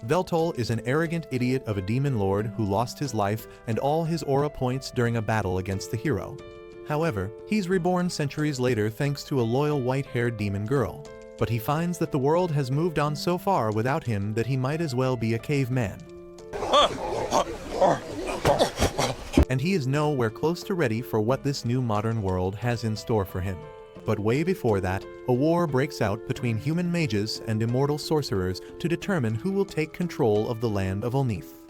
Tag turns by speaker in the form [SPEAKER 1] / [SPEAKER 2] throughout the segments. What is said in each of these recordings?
[SPEAKER 1] Veltole is an arrogant idiot of a demon lord who lost his life and all his aura points during a battle against the hero. However, he's reborn centuries later thanks to a loyal white-haired demon girl. But he finds that the world has moved on so far without him that he might as well be a caveman. And he is nowhere close to ready for what this new modern world has in store for him. But way before that, a war breaks out between human mages and immortal sorcerers to determine who will take control of the land of Olneath.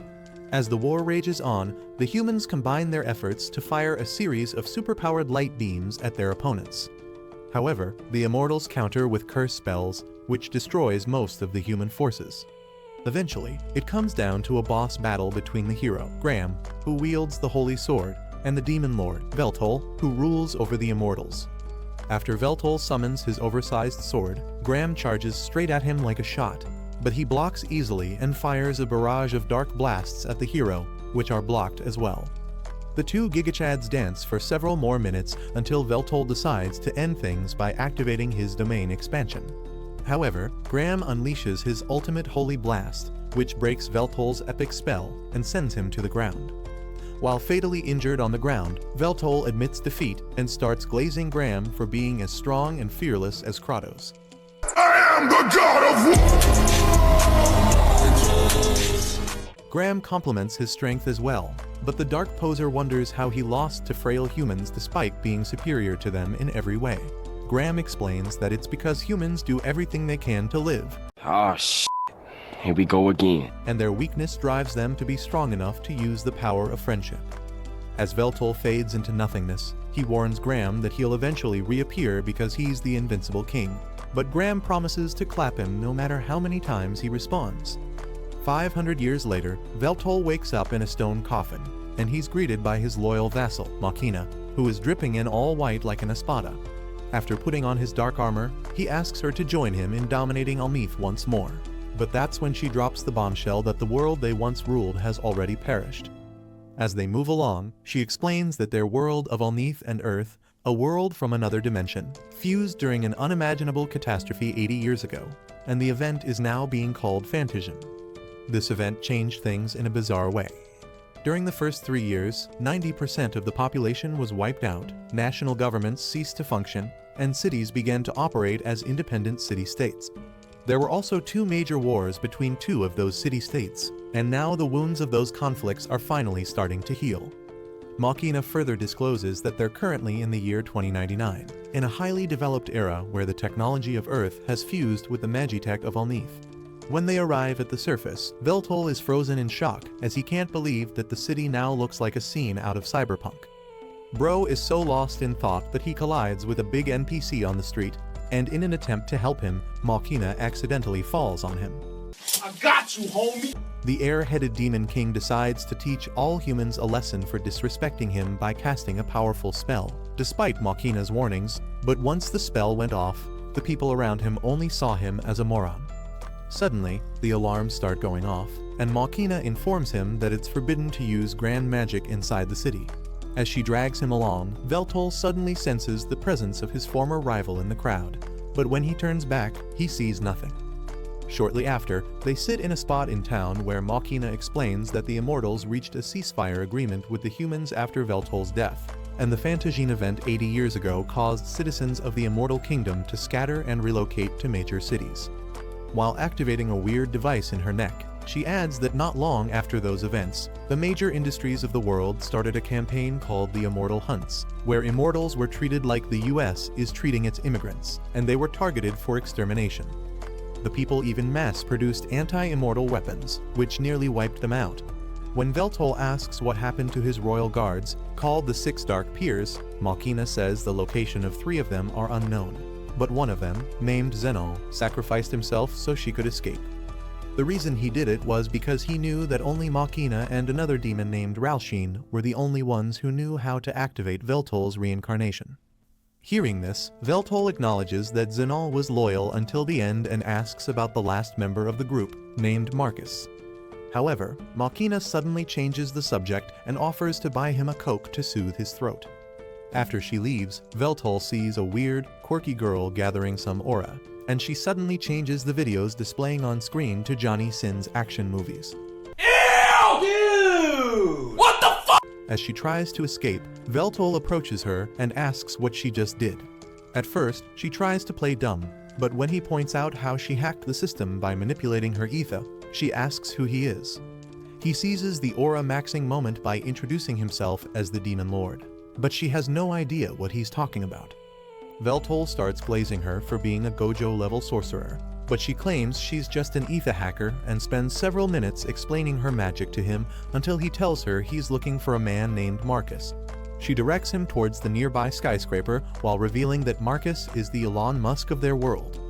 [SPEAKER 1] As the war rages on, the humans combine their efforts to fire a series of superpowered light beams at their opponents. However, the immortals counter with curse spells, which destroys most of the human forces. Eventually, it comes down to a boss battle between the hero, Graham, who wields the Holy Sword, and the demon lord, Veltole, who rules over the immortals. After Veltole summons his oversized sword, Graham charges straight at him like a shot, but he blocks easily and fires a barrage of dark blasts at the hero, which are blocked as well. The two gigachads dance for several more minutes until Veltole decides to end things by activating his domain expansion. However, Graham unleashes his ultimate holy blast, which breaks Veltole's epic spell and sends him to the ground. While fatally injured on the ground, Veltole admits defeat and starts glazing Graham for being as strong and fearless as Kratos.
[SPEAKER 2] I am the god of war!
[SPEAKER 1] Graham compliments his strength as well, but the Dark Poser wonders how he lost to frail humans despite being superior to them in every way. Graham explains that it's because humans do everything they can to live.
[SPEAKER 3] Oh shit, here we go again.
[SPEAKER 1] And their weakness drives them to be strong enough to use the power of friendship. As Veltole fades into nothingness, he warns Graham that he'll eventually reappear because he's the invincible king. But Graham promises to clap him no matter how many times he responds. 500 years later, Veltole wakes up in a stone coffin, and he's greeted by his loyal vassal, Machina, who is dripping in all white like an espada. After putting on his dark armor, he asks her to join him in dominating Olneath once more. But that's when she drops the bombshell that the world they once ruled has already perished. As they move along, she explains that their world of Olneath and Earth, a world from another dimension, fused during an unimaginable catastrophe 80 years ago, and the event is now being called Fantasion. This event changed things in a bizarre way. During the first 3 years, 90% of the population was wiped out, national governments ceased to function, and cities began to operate as independent city-states. There were also 2 major wars between 2 of those city-states, and now the wounds of those conflicts are finally starting to heal. Machina further discloses that they're currently in the year 2099, in a highly developed era where the technology of Earth has fused with the magitech of Olneath. When they arrive at the surface, Veltole is frozen in shock as he can't believe that the city now looks like a scene out of Cyberpunk. Bro is so lost in thought that he collides with a big NPC on the street, and in an attempt to help him, Machina accidentally falls on him.
[SPEAKER 2] I got you, homie!
[SPEAKER 1] The air-headed Demon King decides to teach all humans a lesson for disrespecting him by casting a powerful spell, despite Machina's warnings, but once the spell went off, the people around him only saw him as a moron. Suddenly, the alarms start going off, and Machina informs him that it's forbidden to use grand magic inside the city. As she drags him along, Veltole suddenly senses the presence of his former rival in the crowd, but when he turns back, he sees nothing. Shortly after, they sit in a spot in town where Machina explains that the Immortals reached a ceasefire agreement with the humans after Veltole's death, and the Fantasion event 80 years ago caused citizens of the Immortal Kingdom to scatter and relocate to major cities. While activating a weird device in her neck, she adds that not long after those events, the major industries of the world started a campaign called the Immortal Hunts, where immortals were treated like the US is treating its immigrants, and they were targeted for extermination. The people even mass-produced anti-immortal weapons, which nearly wiped them out. When Veltole asks what happened to his royal guards, called the 6 Dark Peers, Machina says the location of 3 of them are unknown, but one of them, named Zenon, sacrificed himself so she could escape. The reason he did it was because he knew that only Machina and another demon named Ralsheen were the only ones who knew how to activate Veltole's reincarnation. Hearing this, Veltole acknowledges that Zenon was loyal until the end and asks about the last member of the group, named Marcus. However, Machina suddenly changes the subject and offers to buy him a Coke to soothe his throat. After she leaves, Veltole sees a weird, quirky girl gathering some aura, and she suddenly changes the videos displaying on screen to Johnny Sin's action movies.
[SPEAKER 2] Ew! Dude! What the fuck?
[SPEAKER 1] As she tries to escape, Veltole approaches her and asks what she just did. At first, she tries to play dumb, but when he points out how she hacked the system by manipulating her ether, she asks who he is. He seizes the aura maxing moment by introducing himself as the Demon Lord, but she has no idea what he's talking about. Veltole starts glazing her for being a Gojo-level sorcerer, but she claims she's just an ether hacker and spends several minutes explaining her magic to him until he tells her he's looking for a man named Marcus. She directs him towards the nearby skyscraper while revealing that Marcus is the Elon Musk of their world.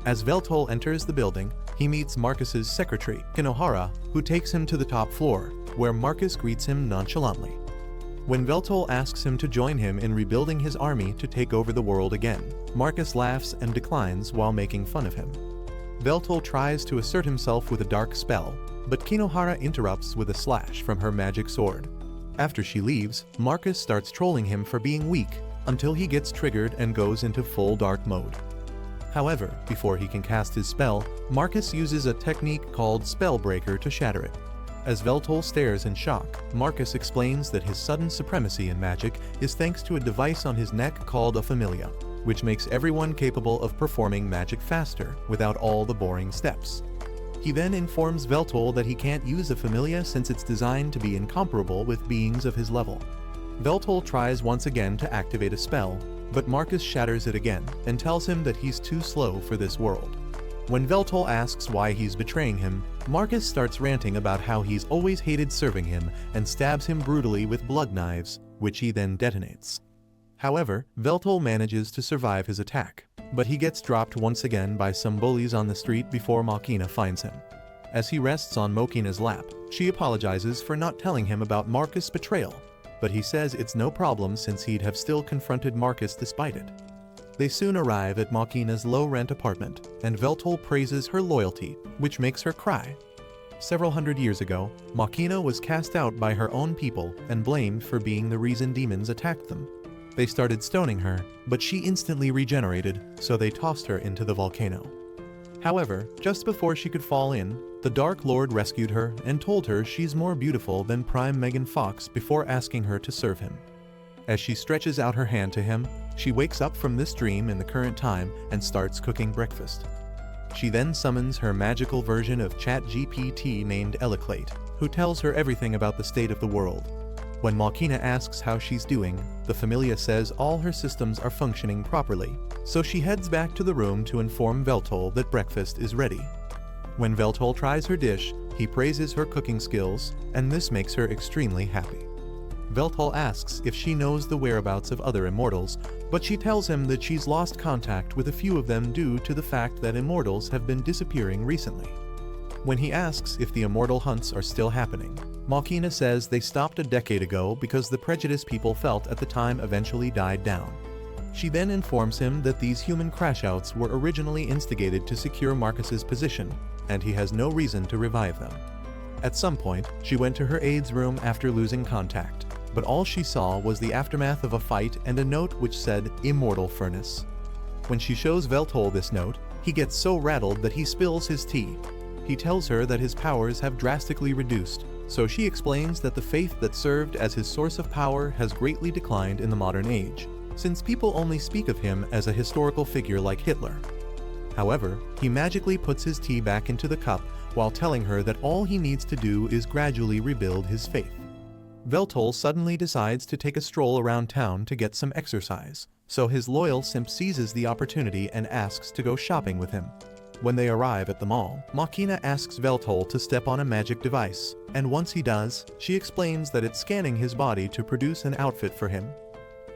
[SPEAKER 1] As Veltole enters the building, he meets Marcus's secretary, Kinohara, who takes him to the top floor, where Marcus greets him nonchalantly. When Veltole asks him to join him in rebuilding his army to take over the world again, Marcus laughs and declines while making fun of him. Veltole tries to assert himself with a dark spell, but Kinohara interrupts with a slash from her magic sword. After she leaves, Marcus starts trolling him for being weak until he gets triggered and goes into full dark mode. However, before he can cast his spell, Marcus uses a technique called Spellbreaker to shatter it. As Veltole stares in shock, Marcus explains that his sudden supremacy in magic is thanks to a device on his neck called a familia, which makes everyone capable of performing magic faster without all the boring steps. He then informs Veltole that he can't use a familia since it's designed to be incomparable with beings of his level. Veltole tries once again to activate a spell, but Marcus shatters it again and tells him that he's too slow for this world. When Veltole asks why he's betraying him, Marcus starts ranting about how he's always hated serving him and stabs him brutally with blood knives, which he then detonates. However, Veltole manages to survive his attack, but he gets dropped once again by some bullies on the street before Machina finds him. As he rests on Machina's lap, she apologizes for not telling him about Marcus' betrayal, but he says it's no problem since he'd have still confronted Marcus despite it. They soon arrive at Machina's low-rent apartment, and Veltole praises her loyalty, which makes her cry. Several hundred years ago, Machina was cast out by her own people and blamed for being the reason demons attacked them. They started stoning her, but she instantly regenerated, so they tossed her into the volcano. However, just before she could fall in, the Dark Lord rescued her and told her she's more beautiful than Prime Megan Fox before asking her to serve him. As she stretches out her hand to him, she wakes up from this dream in the current time and starts cooking breakfast. She then summons her magical version of ChatGPT named Eliclate, who tells her everything about the state of the world. When Machina asks how she's doing, the Familia says all her systems are functioning properly, so she heads back to the room to inform Veltole that breakfast is ready. When Veltole tries her dish, he praises her cooking skills, and this makes her extremely happy. Veltole asks if she knows the whereabouts of other immortals, but she tells him that she's lost contact with a few of them due to the fact that immortals have been disappearing recently. When he asks if the immortal hunts are still happening, Machina says they stopped a decade ago because the prejudice people felt at the time eventually died down. She then informs him that these human crashouts were originally instigated to secure Marcus's position, and he has no reason to revive them. At some point, she went to her aide's room after losing contact, but all she saw was the aftermath of a fight and a note which said, "Immortal Furnace." When she shows Veltole this note, he gets so rattled that he spills his tea. He tells her that his powers have drastically reduced, so she explains that the faith that served as his source of power has greatly declined in the modern age, since people only speak of him as a historical figure like Hitler. However, he magically puts his tea back into the cup while telling her that all he needs to do is gradually rebuild his faith. Veltole suddenly decides to take a stroll around town to get some exercise, so his loyal simp seizes the opportunity and asks to go shopping with him. When they arrive at the mall, Machina asks Veltole to step on a magic device, and once he does, she explains that it's scanning his body to produce an outfit for him.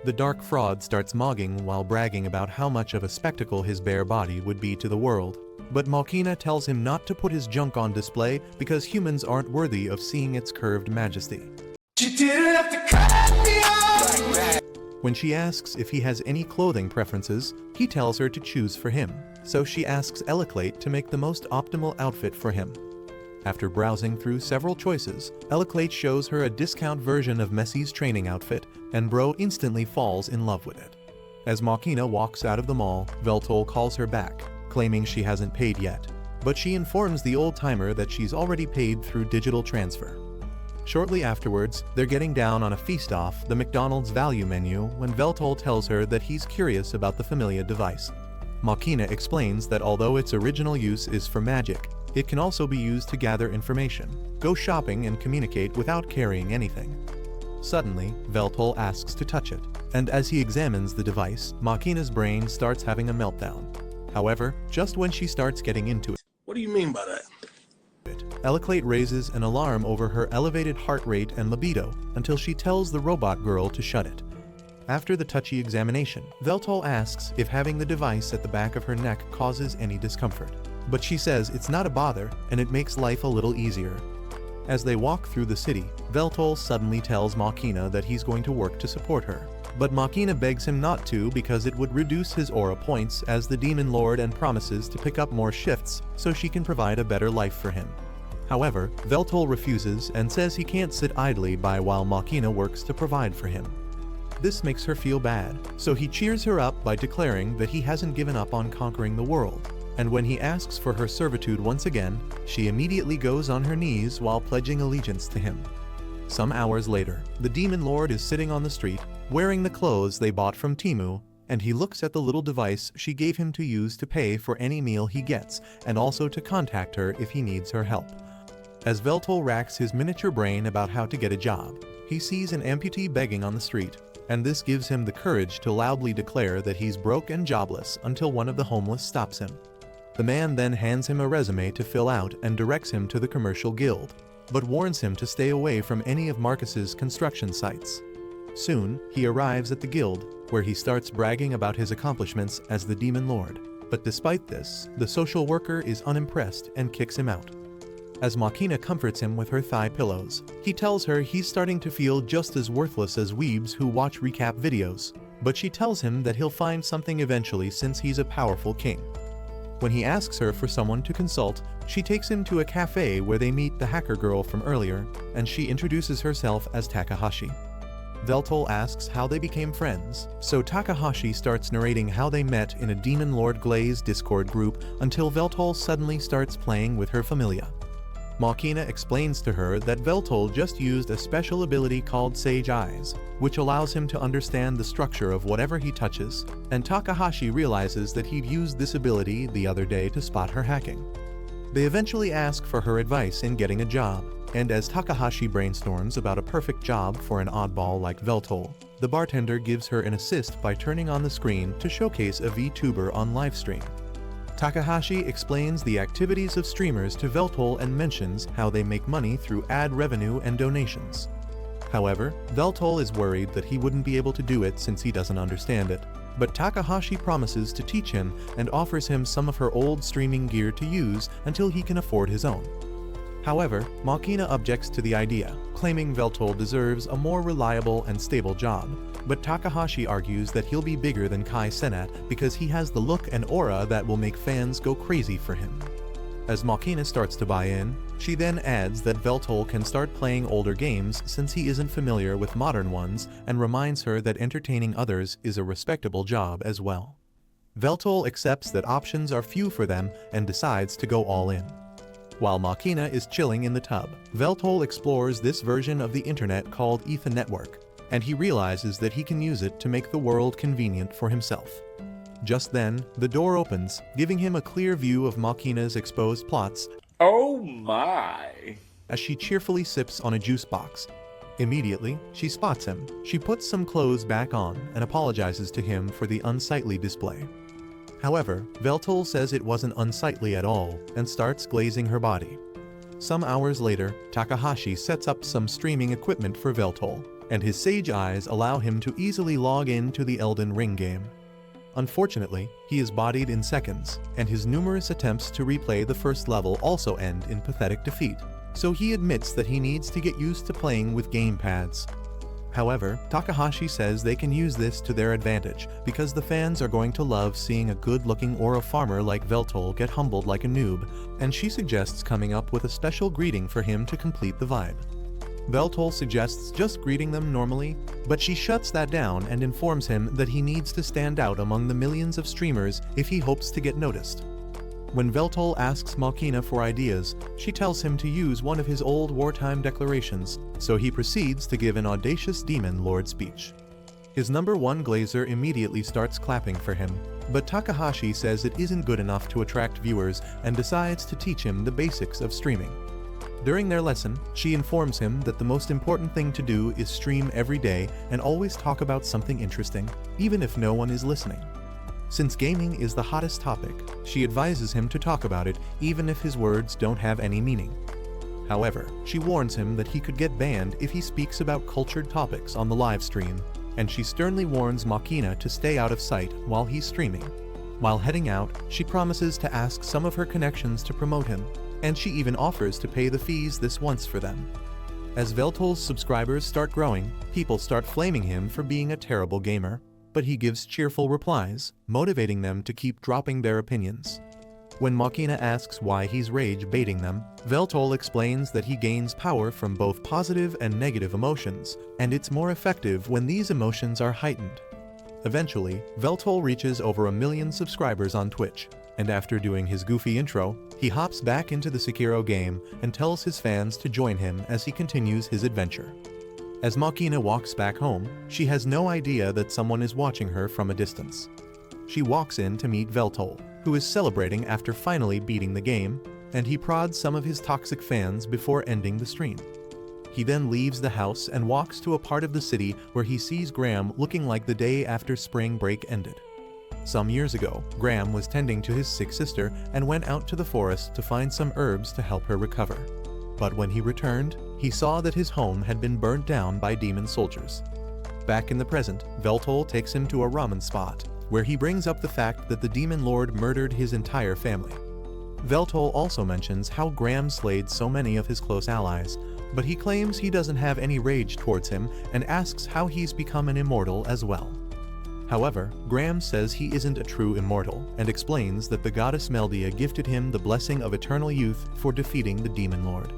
[SPEAKER 1] The dark fraud starts mogging while bragging about how much of a spectacle his bare body would be to the world, but Machina tells him not to put his junk on display because humans aren't worthy of seeing its curved majesty.
[SPEAKER 2] You didn't have to cut me off.
[SPEAKER 1] When she asks if he has any clothing preferences, he tells her to choose for him, so she asks Eliclate to make the most optimal outfit for him. After browsing through several choices, Eliclate shows her a discount version of Messi's training outfit, and Bro instantly falls in love with it. As Machina walks out of the mall, Veltole calls her back, claiming she hasn't paid yet. But she informs the old-timer that she's already paid through digital transfer. Shortly afterwards, they're getting down on a feast off the McDonald's value menu when Veltole tells her that he's curious about the Familia device. Machina explains that although its original use is for magic, it can also be used to gather information, go shopping and communicate without carrying anything. Suddenly, Veltole asks to touch it, and as he examines the device, Machina's brain starts having a meltdown. However, just when she starts getting into it,
[SPEAKER 2] What do you mean by that?
[SPEAKER 1] Eliclate raises an alarm over her elevated heart rate and libido until she tells the robot girl to shut it. After the touchy examination, Veltole asks if having the device at the back of her neck causes any discomfort. But she says it's not a bother and it makes life a little easier. As they walk through the city, Veltole suddenly tells Machina that he's going to work to support her. But Machina begs him not to because it would reduce his aura points as the demon lord and promises to pick up more shifts so she can provide a better life for him. However, Veltole refuses and says he can't sit idly by while Machina works to provide for him. This makes her feel bad, so he cheers her up by declaring that he hasn't given up on conquering the world. And when he asks for her servitude once again, she immediately goes on her knees while pledging allegiance to him. Some hours later, the demon lord is sitting on the street, wearing the clothes they bought from Temu, and he looks at the little device she gave him to use to pay for any meal he gets, and also to contact her if he needs her help. As Veltole racks his miniature brain about how to get a job, he sees an amputee begging on the street, and this gives him the courage to loudly declare that he's broke and jobless until one of the homeless stops him. The man then hands him a resume to fill out and directs him to the commercial guild, but warns him to stay away from any of Marcus's construction sites. Soon, he arrives at the guild, where he starts bragging about his accomplishments as the demon lord. But despite this, the social worker is unimpressed and kicks him out. As Machina comforts him with her thigh pillows, he tells her he's starting to feel just as worthless as weebs who watch recap videos, but she tells him that he'll find something eventually since he's a powerful king. When he asks her for someone to consult, she takes him to a cafe where they meet the hacker girl from earlier, and she introduces herself as Takahashi. Veltole asks how they became friends, so Takahashi starts narrating how they met in a Demon Lord Glaze Discord group until Veltole suddenly starts playing with her Familia. Machina explains to her that Veltole just used a special ability called Sage Eyes, which allows him to understand the structure of whatever he touches, and Takahashi realizes that he'd used this ability the other day to spot her hacking. They eventually ask for her advice in getting a job, and as Takahashi brainstorms about a perfect job for an oddball like Veltole, the bartender gives her an assist by turning on the screen to showcase a VTuber on livestream. Takahashi explains the activities of streamers to Veltole and mentions how they make money through ad revenue and donations. However, Veltole is worried that he wouldn't be able to do it since he doesn't understand it, but Takahashi promises to teach him and offers him some of her old streaming gear to use until he can afford his own. However, Machina objects to the idea, claiming Veltole deserves a more reliable and stable job, but Takahashi argues that he'll be bigger than Kai Cenat because he has the look and aura that will make fans go crazy for him. As Machina starts to buy in, she then adds that Veltole can start playing older games since he isn't familiar with modern ones and reminds her that entertaining others is a respectable job as well. Veltole accepts that options are few for them and decides to go all in. While Machina is chilling in the tub, Veltole explores this version of the internet called Ether Network, and he realizes that he can use it to make the world convenient for himself. Just then, the door opens, giving him a clear view of Machina's exposed plots.
[SPEAKER 2] Oh my!
[SPEAKER 1] As she cheerfully sips on a juice box. Immediately, she spots him. She puts some clothes back on and apologizes to him for the unsightly display. However, Veltole says it wasn't unsightly at all and starts glazing her body. Some hours later, Takahashi sets up some streaming equipment for Veltole, and his Sage Eyes allow him to easily log in to the Elden Ring game. Unfortunately, he is bodied in seconds, and his numerous attempts to replay the first level also end in pathetic defeat, so he admits that he needs to get used to playing with gamepads. However, Takahashi says they can use this to their advantage because the fans are going to love seeing a good-looking aura farmer like Veltole get humbled like a noob, and she suggests coming up with a special greeting for him to complete the vibe. Veltole suggests just greeting them normally, but she shuts that down and informs him that he needs to stand out among the millions of streamers if he hopes to get noticed. When Veltole asks Machina for ideas, she tells him to use one of his old wartime declarations, so he proceeds to give an audacious demon lord speech. His number one glazer immediately starts clapping for him, but Takahashi says it isn't good enough to attract viewers and decides to teach him the basics of streaming. During their lesson, she informs him that the most important thing to do is stream every day and always talk about something interesting, even if no one is listening. Since gaming is the hottest topic, she advises him to talk about it even if his words don't have any meaning. However, she warns him that he could get banned if he speaks about cultured topics on the live stream, and she sternly warns Machina to stay out of sight while he's streaming. While heading out, she promises to ask some of her connections to promote him, and she even offers to pay the fees this once for them. As Veltole's subscribers start growing, people start flaming him for being a terrible gamer, but he gives cheerful replies, motivating them to keep dropping their opinions. When Machina asks why he's rage baiting them, Veltole explains that he gains power from both positive and negative emotions, and it's more effective when these emotions are heightened. Eventually, Veltole reaches over 1 million subscribers on Twitch, and after doing his goofy intro, he hops back into the Sekiro game and tells his fans to join him as he continues his adventure. As Machina walks back home, she has no idea that someone is watching her from a distance. She walks in to meet Veltole, who is celebrating after finally beating the game, and he prods some of his toxic fans before ending the stream. He then leaves the house and walks to a part of the city where he sees Graham looking like the day after spring break ended. Some years ago, Graham was tending to his sick sister and went out to the forest to find some herbs to help her recover. But when he returned, he saw that his home had been burnt down by demon soldiers. Back in the present, Veltole takes him to a ramen spot, where he brings up the fact that the demon lord murdered his entire family. Veltole also mentions how Graham slayed so many of his close allies, but he claims he doesn't have any rage towards him and asks how he's become an immortal as well. However, Graham says he isn't a true immortal and explains that the goddess Meldia gifted him the blessing of eternal youth for defeating the demon lord.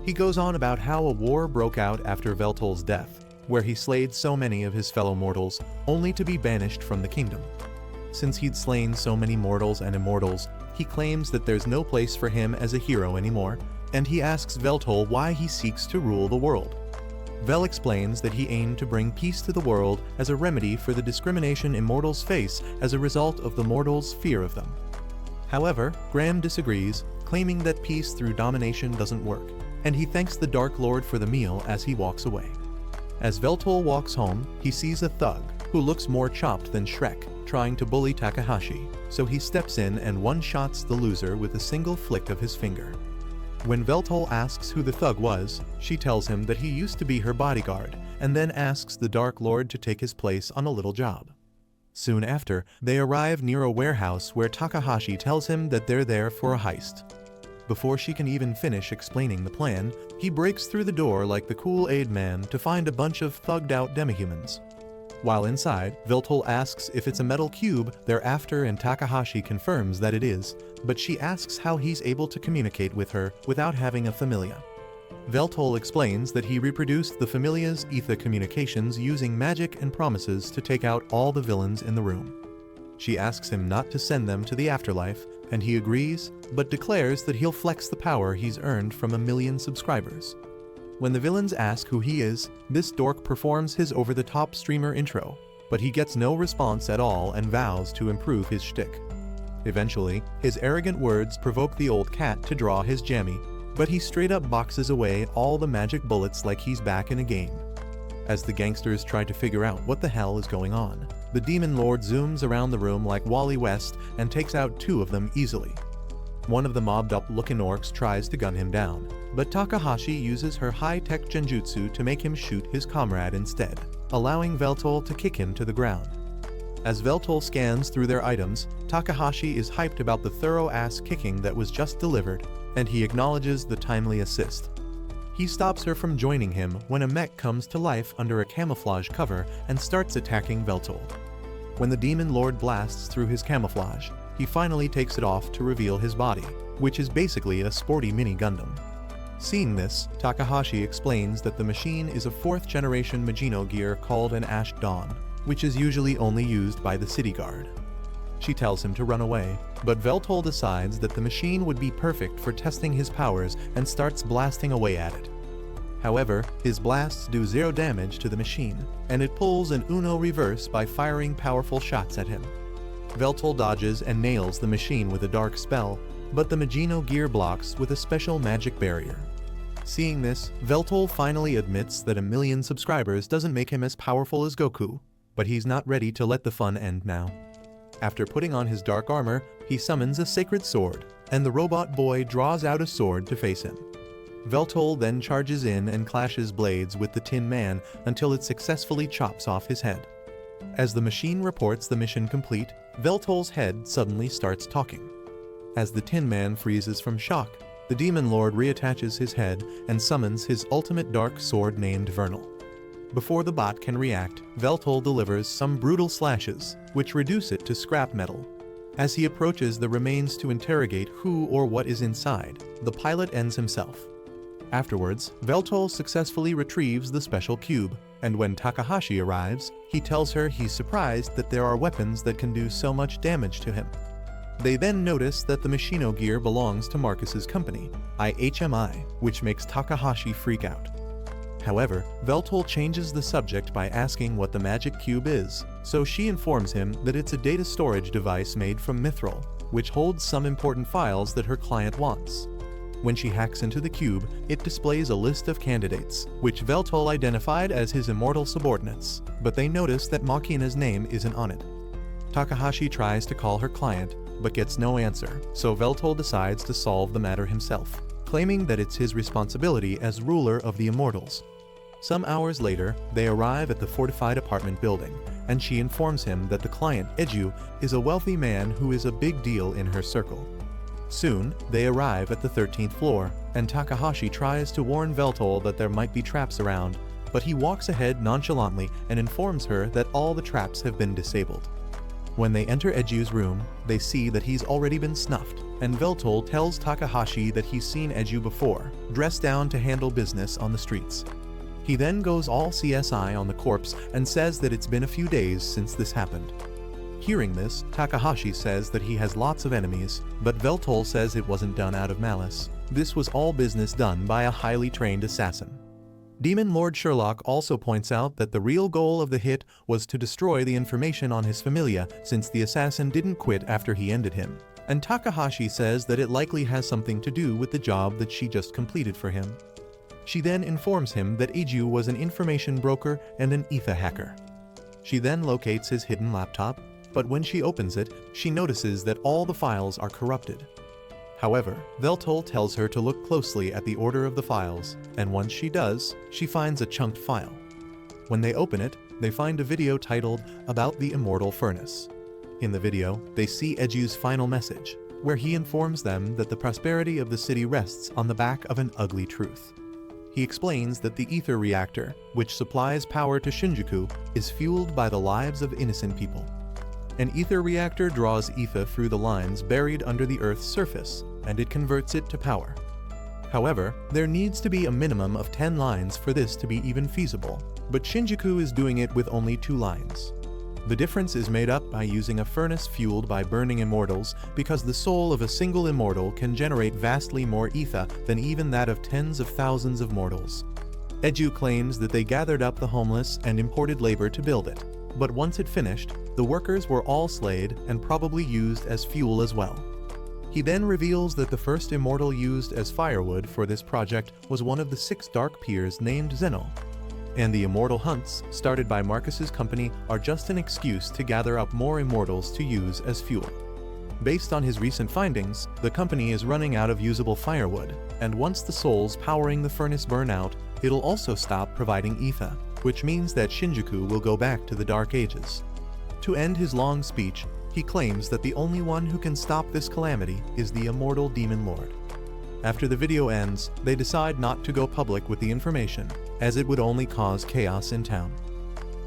[SPEAKER 1] He goes on about how a war broke out after Veltole's death, where he slayed so many of his fellow mortals, only to be banished from the kingdom. Since he'd slain so many mortals and immortals, he claims that there's no place for him as a hero anymore, and he asks Veltole why he seeks to rule the world. Vel explains that he aimed to bring peace to the world as a remedy for the discrimination immortals face as a result of the mortals' fear of them. However, Graham disagrees, claiming that peace through domination doesn't work, and he thanks the Dark Lord for the meal as he walks away. As Veltole walks home, he sees a thug, who looks more chopped than Shrek, trying to bully Takahashi, so he steps in and one-shots the loser with a single flick of his finger. When Veltole asks who the thug was, she tells him that he used to be her bodyguard, and then asks the Dark Lord to take his place on a little job. Soon after, they arrive near a warehouse where Takahashi tells him that they're there for a heist. Before she can even finish explaining the plan, he breaks through the door like the Kool-Aid Man to find a bunch of thugged-out demihumans. While inside, Veltole asks if it's a metal cube they're after, and Takahashi confirms that it is, but she asks how he's able to communicate with her without having a familia. Veltole explains that he reproduced the familia's ether communications using magic and promises to take out all the villains in the room. She asks him not to send them to the afterlife, and he agrees, but declares that he'll flex the power he's earned from 1 million subscribers. When the villains ask who he is, this dork performs his over-the-top streamer intro, but he gets no response at all and vows to improve his shtick. Eventually, his arrogant words provoke the old cat to draw his jammy, but he straight up boxes away all the magic bullets like he's back in a game. As the gangsters try to figure out what the hell is going on, the demon lord zooms around the room like Wally West and takes out 2 of them easily. One of the mobbed-up-looking orcs tries to gun him down, but Takahashi uses her high-tech genjutsu to make him shoot his comrade instead, allowing Veltole to kick him to the ground. As Veltole scans through their items, Takahashi is hyped about the thorough-ass kicking that was just delivered, and he acknowledges the timely assist. He stops her from joining him when a mech comes to life under a camouflage cover and starts attacking Veltole. When the demon lord blasts through his camouflage, he finally takes it off to reveal his body, which is basically a sporty mini Gundam. Seeing this, Takahashi explains that the machine is a 4th-generation Magino gear called an Ash Dawn, which is usually only used by the city guard. She tells him to run away, but Veltole decides that the machine would be perfect for testing his powers and starts blasting away at it. However, his blasts do 0 damage to the machine, and it pulls an Uno reverse by firing powerful shots at him. Veltole dodges and nails the machine with a dark spell, but the Magino gear blocks with a special magic barrier. Seeing this, Veltole finally admits that 1,000,000 subscribers doesn't make him as powerful as Goku, but he's not ready to let the fun end now. After putting on his dark armor, he summons a sacred sword, and the robot boy draws out a sword to face him. Veltole then charges in and clashes blades with the Tin Man until it successfully chops off his head. As the machine reports the mission complete, Veltole's head suddenly starts talking. As the Tin Man freezes from shock, the Demon Lord reattaches his head and summons his ultimate dark sword named Vernal. Before the bot can react, Veltole delivers some brutal slashes, which reduce it to scrap metal. As he approaches the remains to interrogate who or what is inside, the pilot ends himself. Afterwards, Veltole successfully retrieves the special cube, and when Takahashi arrives, he tells her he's surprised that there are weapons that can do so much damage to him. They then notice that the Machino gear belongs to Marcus's company, IHMI, which makes Takahashi freak out. However, Veltole changes the subject by asking what the magic cube is, so she informs him that it's a data storage device made from mithril, which holds some important files that her client wants. When she hacks into the cube, it displays a list of candidates, which Veltole identified as his immortal subordinates, but they notice that Machina's name isn't on it. Takahashi tries to call her client, but gets no answer, so Veltole decides to solve the matter himself, claiming that it's his responsibility as ruler of the immortals. Some hours later, they arrive at the fortified apartment building, and she informs him that the client, Eiju, is a wealthy man who is a big deal in her circle. Soon, they arrive at the 13th floor, and Takahashi tries to warn Veltole that there might be traps around, but he walks ahead nonchalantly and informs her that all the traps have been disabled. When they enter Eju's room, they see that he's already been snuffed, and Veltole tells Takahashi that he's seen Eju before, dressed down to handle business on the streets. He then goes all CSI on the corpse and says that it's been a few days since this happened. Hearing this, Takahashi says that he has lots of enemies, but Veltole says it wasn't done out of malice. This was all business done by a highly trained assassin. Demon Lord Sherlock also points out that the real goal of the hit was to destroy the information on his familia, since the assassin didn't quit after he ended him. And Takahashi says that it likely has something to do with the job that she just completed for him. She then informs him that Eiju was an information broker and an ether hacker. She then locates his hidden laptop, but when she opens it, she notices that all the files are corrupted. However, Veltole tells her to look closely at the order of the files, and once she does, she finds a chunked file. When they open it, they find a video titled "About the Immortal Furnace." In the video, they see Eju's final message, where he informs them that the prosperity of the city rests on the back of an ugly truth. He explains that the ether reactor, which supplies power to Shinjuku, is fueled by the lives of innocent people. An ether reactor draws ether through the lines buried under the Earth's surface, and it converts it to power. However, there needs to be a minimum of 10 lines for this to be even feasible, but Shinjuku is doing it with only 2 lines. The difference is made up by using a furnace fueled by burning immortals, because the soul of a single immortal can generate vastly more ether than even that of tens of thousands of mortals. Eju claims that they gathered up the homeless and imported labor to build it, but once it finished, the workers were all slayed and probably used as fuel as well. He then reveals that the first immortal used as firewood for this project was one of the 6 dark peers named Zeno, and the immortal hunts, started by Marcus's company, are just an excuse to gather up more immortals to use as fuel. Based on his recent findings, the company is running out of usable firewood, and once the souls powering the furnace burn out, it'll also stop providing ether, which means that Shinjuku will go back to the Dark Ages. To end his long speech, he claims that the only one who can stop this calamity is the immortal Demon Lord. After the video ends, they decide not to go public with the information, as it would only cause chaos in town.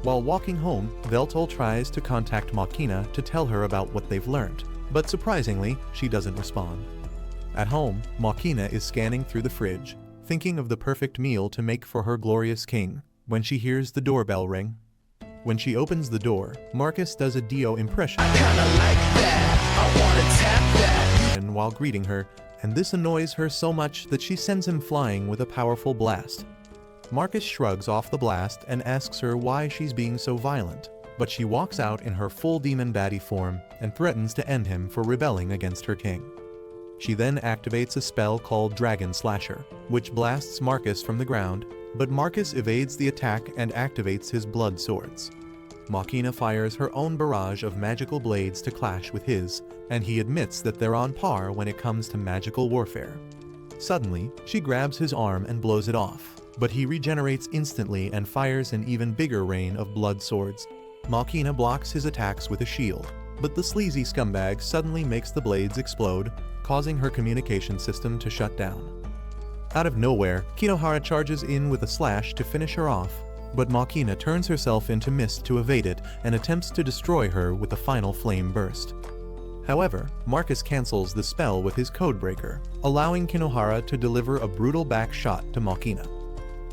[SPEAKER 1] While walking home, Veltole tries to contact Machina to tell her about what they've learned, but surprisingly, she doesn't respond. At home, Machina is scanning through the fridge, thinking of the perfect meal to make for her glorious king, when she hears the doorbell ring. When she opens the door, Marcus does a Dio impression. I kinda like that. And while greeting her, and this annoys her so much that she sends him flying with a powerful blast. Marcus shrugs off the blast and asks her why she's being so violent, but she walks out in her full demon baddie form and threatens to end him for rebelling against her king. She then activates a spell called Dragon Slasher, which blasts Marcus from the ground, but Marcus evades the attack and activates his blood swords. Machina fires her own barrage of magical blades to clash with his, and he admits that they're on par when it comes to magical warfare. Suddenly, she grabs his arm and blows it off, but he regenerates instantly and fires an even bigger rain of blood swords. Machina blocks his attacks with a shield, but the sleazy scumbag suddenly makes the blades explode, causing her communication system to shut down. Out of nowhere, Kinohara charges in with a slash to finish her off, but Machina turns herself into mist to evade it and attempts to destroy her with a final flame burst. However, Marcus cancels the spell with his codebreaker, allowing Kinohara to deliver a brutal back shot to Machina.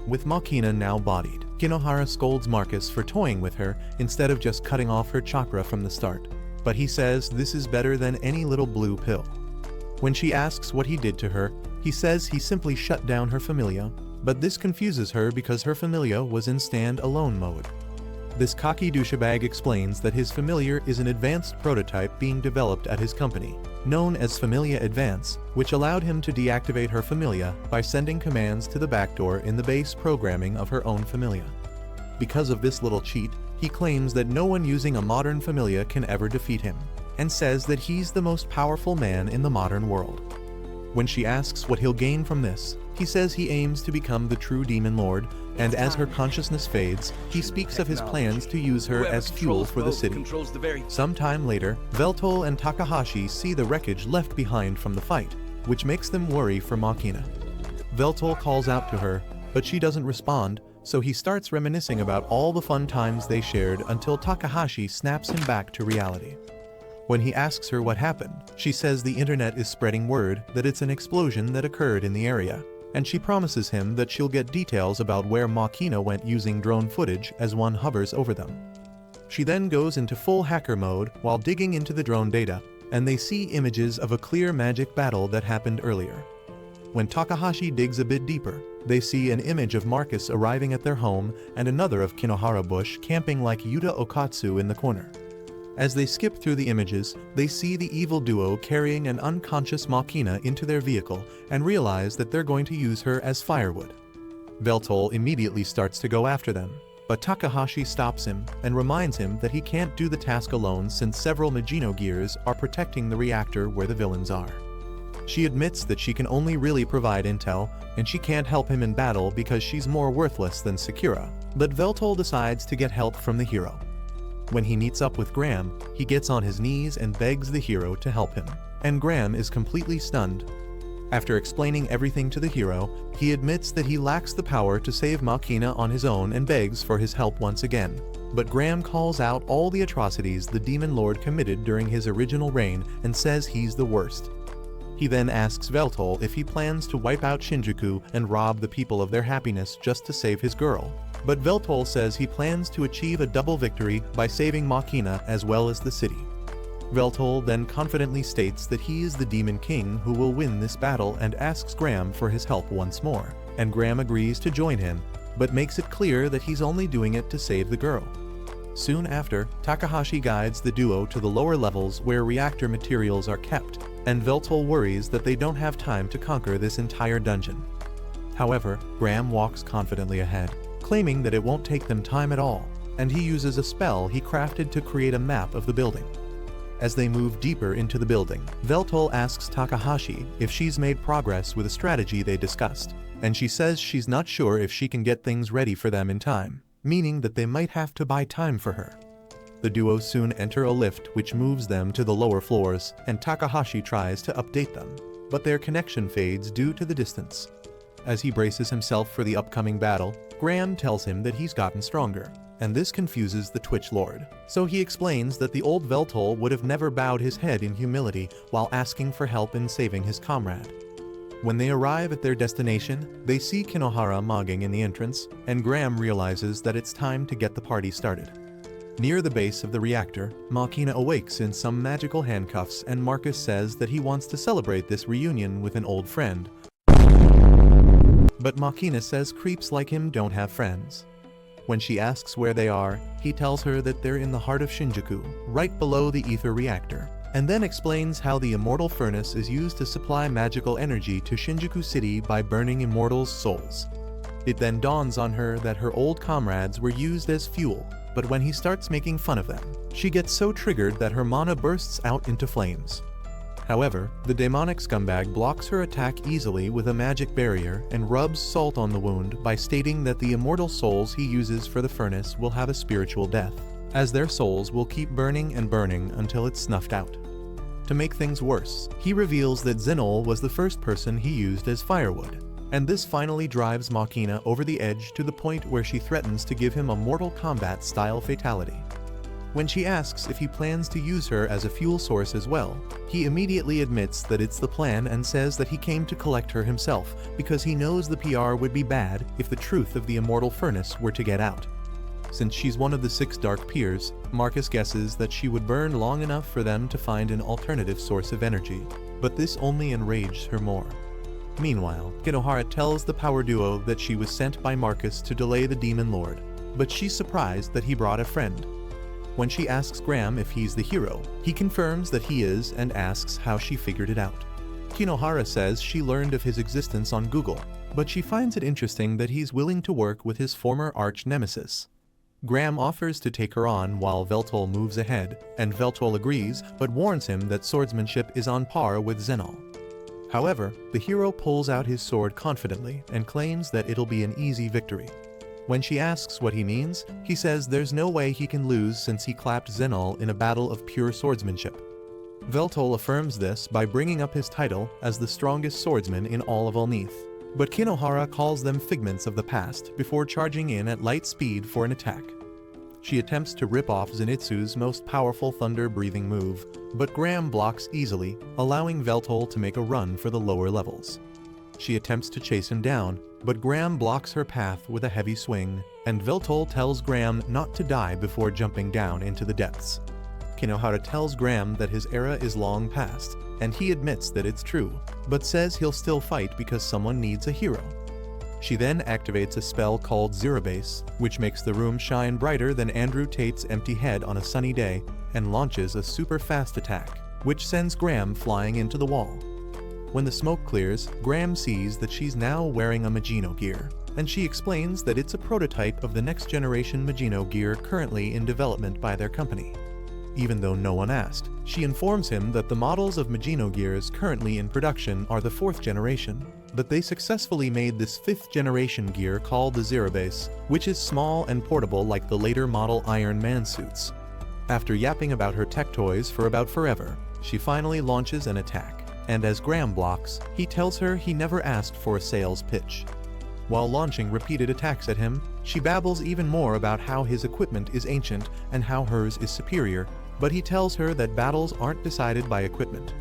[SPEAKER 1] With Machina now bodied, Kinohara scolds Marcus for toying with her instead of just cutting off her chakra from the start, but he says this is better than any little blue pill. When she asks what he did to her, he says he simply shut down her familia, but this confuses her because her familia was in stand-alone mode. This cocky douchebag explains that his familiar is an advanced prototype being developed at his company, known as Familia Advance, which allowed him to deactivate her familia by sending commands to the backdoor in the base programming of her own familia. Because of this little cheat, he claims that no one using a modern familia can ever defeat him, and says that he's the most powerful man in the modern world. When she asks what he'll gain from this, he says he aims to become the true demon lord, and as her consciousness fades, he speaks of his plans to use her as fuel for the city. Sometime later, Veltole and Takahashi see the wreckage left behind from the fight, which makes them worry for Machina. Veltole calls out to her, but she doesn't respond, so he starts reminiscing about all the fun times they shared until Takahashi snaps him back to reality. When he asks her what happened, she says the internet is spreading word that it's an explosion that occurred in the area, and she promises him that she'll get details about where Machina went using drone footage as one hovers over them. She then goes into full hacker mode while digging into the drone data, and they see images of a clear magic battle that happened earlier. When Takahashi digs a bit deeper, they see an image of Marcus arriving at their home and another of Kinohara Bush camping like Yuta Okatsu in the corner. As they skip through the images, they see the evil duo carrying an unconscious Machina into their vehicle and realize that they're going to use her as firewood. Veltole immediately starts to go after them, but Takahashi stops him and reminds him that he can't do the task alone since several Magino gears are protecting the reactor where the villains are. She admits that she can only really provide intel, and she can't help him in battle because she's more worthless than Sakura, but Veltole decides to get help from the hero. When he meets up with Graham, he gets on his knees and begs the hero to help him, and Graham is completely stunned. After explaining everything to the hero, he admits that he lacks the power to save Machina on his own and begs for his help once again. But Graham calls out all the atrocities the Demon Lord committed during his original reign and says he's the worst. He then asks Veltole if he plans to wipe out Shinjuku and rob the people of their happiness just to save his girl. But Veltole says he plans to achieve a double victory by saving Machina as well as the city. Veltole then confidently states that he is the Demon King who will win this battle and asks Graham for his help once more, and Graham agrees to join him, but makes it clear that he's only doing it to save the girl. Soon after, Takahashi guides the duo to the lower levels where reactor materials are kept, and Veltole worries that they don't have time to conquer this entire dungeon. However, Graham walks confidently ahead, claiming that it won't take them time at all, and he uses a spell he crafted to create a map of the building. As they move deeper into the building, Veltole asks Takahashi if she's made progress with a strategy they discussed, and she says she's not sure if she can get things ready for them in time, meaning that they might have to buy time for her. The duo soon enter a lift which moves them to the lower floors, and Takahashi tries to update them, but their connection fades due to the distance. As he braces himself for the upcoming battle, Graham tells him that he's gotten stronger, and this confuses the Twitch Lord. So he explains that the old Veltole would have never bowed his head in humility while asking for help in saving his comrade. When they arrive at their destination, they see Kinohara mogging in the entrance, and Graham realizes that it's time to get the party started. Near the base of the reactor, Machina awakes in some magical handcuffs and Marcus says that he wants to celebrate this reunion with an old friend. But Machina says creeps like him don't have friends. When she asks where they are, he tells her that they're in the heart of Shinjuku, right below the ether reactor, and then explains how the immortal furnace is used to supply magical energy to Shinjuku City by burning immortals' souls. It then dawns on her that her old comrades were used as fuel, but when he starts making fun of them, she gets so triggered that her mana bursts out into flames. However, the demonic scumbag blocks her attack easily with a magic barrier and rubs salt on the wound by stating that the immortal souls he uses for the furnace will have a spiritual death, as their souls will keep burning and burning until it's snuffed out. To make things worse, he reveals that Zenol was the first person he used as firewood, and this finally drives Machina over the edge to the point where she threatens to give him a Mortal Kombat-style fatality. When she asks if he plans to use her as a fuel source as well, he immediately admits that it's the plan and says that he came to collect her himself because he knows the PR would be bad if the truth of the immortal furnace were to get out. Since she's one of the 6 dark peers, Marcus guesses that she would burn long enough for them to find an alternative source of energy, but this only enrages her more. Meanwhile, Kinohara tells the power duo that she was sent by Marcus to delay the Demon Lord, but she's surprised that he brought a friend. When she asks Graham if he's the hero, he confirms that he is and asks how she figured it out. Kinohara says she learned of his existence on Google, but she finds it interesting that he's willing to work with his former arch-nemesis. Graham offers to take her on while Veltole moves ahead, and Veltole agrees but warns him that swordsmanship is on par with Zenol. However, the hero pulls out his sword confidently and claims that it'll be an easy victory. When she asks what he means, he says there's no way he can lose since he clapped Zenol in a battle of pure swordsmanship. Veltole affirms this by bringing up his title as the strongest swordsman in all of Ulneath, but Kinohara calls them figments of the past before charging in at light speed for an attack. She attempts to rip off Zenitsu's most powerful thunder-breathing move, but Graham blocks easily, allowing Veltole to make a run for the lower levels. She attempts to chase him down, but Graham blocks her path with a heavy swing, and Veltole tells Graham not to die before jumping down into the depths. Kinohara tells Graham that his era is long past, and he admits that it's true, but says he'll still fight because someone needs a hero. She then activates a spell called Zerabase, which makes the room shine brighter than Andrew Tate's empty head on a sunny day, and launches a super fast attack, which sends Graham flying into the wall. When the smoke clears, Graham sees that she's now wearing a Magino gear, and she explains that it's a prototype of the next generation Magino gear currently in development by their company. Even though no one asked, she informs him that the models of Magino gears currently in production are the 4th generation, but they successfully made this 5th generation gear called the Zerabase, which is small and portable like the later model Iron Man suits. After yapping about her tech toys for about forever, she finally launches an attack. And as Graham blocks, he tells her he never asked for a sales pitch. While launching repeated attacks at him, she babbles even more about how his equipment is ancient and how hers is superior, but he tells her that battles aren't decided by equipment.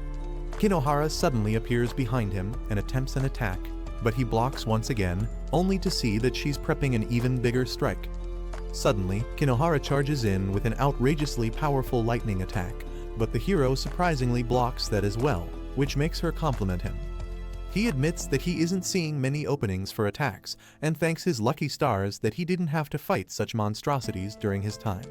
[SPEAKER 1] Kinohara suddenly appears behind him and attempts an attack, but he blocks once again, only to see that she's prepping an even bigger strike. Suddenly, Kinohara charges in with an outrageously powerful lightning attack, but the hero surprisingly blocks that as well, which makes her compliment him. He admits that he isn't seeing many openings for attacks, and thanks his lucky stars that he didn't have to fight such monstrosities during his time.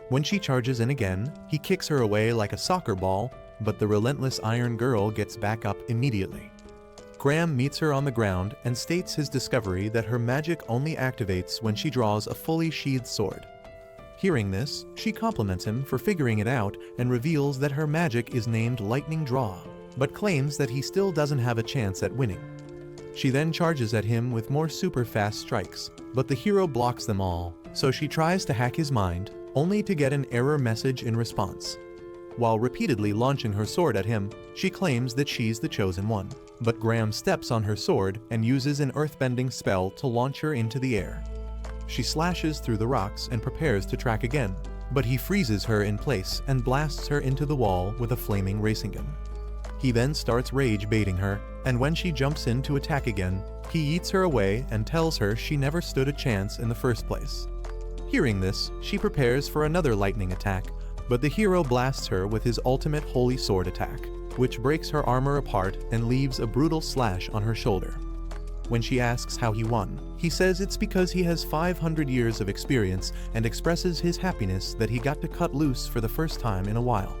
[SPEAKER 1] When she charges in again, he kicks her away like a soccer ball, but the relentless Iron Girl gets back up immediately. Graham meets her on the ground and states his discovery that her magic only activates when she draws a fully sheathed sword. Hearing this, she compliments him for figuring it out and reveals that her magic is named Lightning Draw, but claims that he still doesn't have a chance at winning. She then charges at him with more super fast strikes, but the hero blocks them all, so she tries to hack his mind, only to get an error message in response. While repeatedly launching her sword at him, she claims that she's the chosen one, but Graham steps on her sword and uses an earthbending spell to launch her into the air. She slashes through the rocks and prepares to track again, but he freezes her in place and blasts her into the wall with a flaming racing gun. He then starts rage baiting her, and when she jumps in to attack again, he eats her away and tells her she never stood a chance in the first place. Hearing this, she prepares for another lightning attack, but the hero blasts her with his ultimate holy sword attack, which breaks her armor apart and leaves a brutal slash on her shoulder. When she asks how he won, he says it's because he has 500 years of experience and expresses his happiness that he got to cut loose for the first time in a while.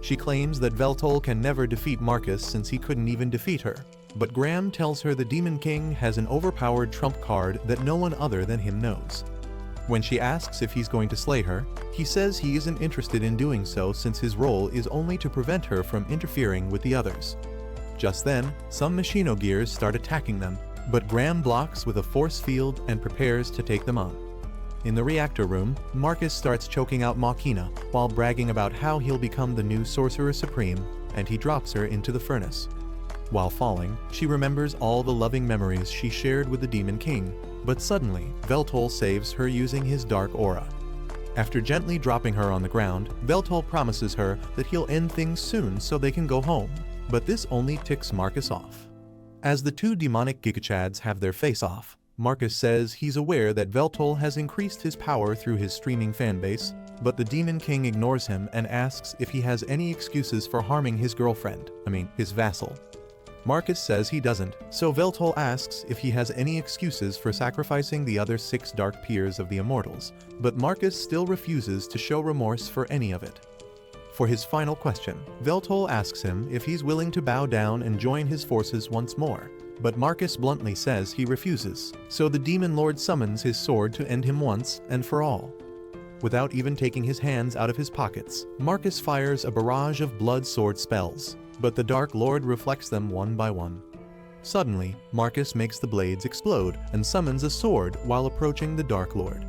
[SPEAKER 1] She claims that Veltole can never defeat Marcus since he couldn't even defeat her, but Graham tells her the Demon King has an overpowered trump card that no one other than him knows. When she asks if he's going to slay her, he says he isn't interested in doing so since his role is only to prevent her from interfering with the others. Just then, some Machino Gears start attacking them, but Graham blocks with a force field and prepares to take them on. In the reactor room, Marcus starts choking out Machina while bragging about how he'll become the new Sorcerer Supreme, and he drops her into the furnace. While falling, she remembers all the loving memories she shared with the Demon King, but suddenly, Veltole saves her using his dark aura. After gently dropping her on the ground, Veltole promises her that he'll end things soon so they can go home, but this only ticks Marcus off. As the two demonic Gigachads have their face-off, Marcus says he's aware that Veltole has increased his power through his streaming fanbase, but the Demon King ignores him and asks if he has any excuses for harming his his vassal. Marcus says he doesn't, so Veltole asks if he has any excuses for sacrificing the other 6 dark peers of the Immortals, but Marcus still refuses to show remorse for any of it. For his final question, Veltole asks him if he's willing to bow down and join his forces once more, but Marcus bluntly says he refuses, so the Demon Lord summons his sword to end him once and for all. Without even taking his hands out of his pockets, Marcus fires a barrage of blood sword spells, but the Dark Lord reflects them one by one. Suddenly, Marcus makes the blades explode and summons a sword while approaching the Dark Lord.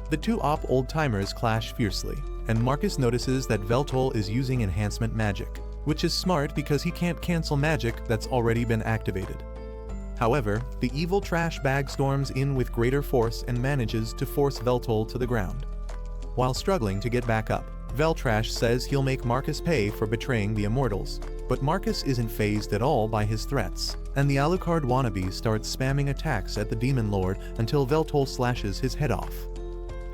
[SPEAKER 1] The two old-timers clash fiercely, and Marcus notices that Veltole is using enhancement magic, which is smart because he can't cancel magic that's already been activated. However, the evil trash bag storms in with greater force and manages to force Veltole to the ground. While struggling to get back up, Veltrash says he'll make Marcus pay for betraying the Immortals, but Marcus isn't fazed at all by his threats, and the Alucard wannabe starts spamming attacks at the Demon Lord until Veltole slashes his head off.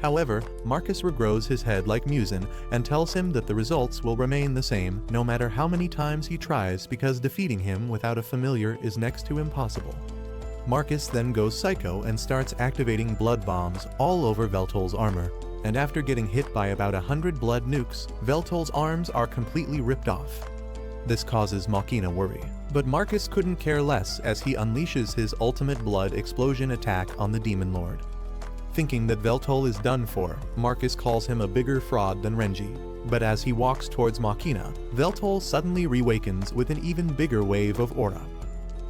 [SPEAKER 1] However, Marcus regrows his head like Musin and tells him that the results will remain the same no matter how many times he tries because defeating him without a familiar is next to impossible. Marcus then goes psycho and starts activating blood bombs all over Veltole's armor, and after getting hit by about 100 blood nukes, Veltole's arms are completely ripped off. This causes Machina worry, but Marcus couldn't care less as he unleashes his ultimate blood explosion attack on the Demon Lord. Thinking that Veltole is done for, Marcus calls him a bigger fraud than Renji, but as he walks towards Machina, Veltole suddenly reawakens with an even bigger wave of aura.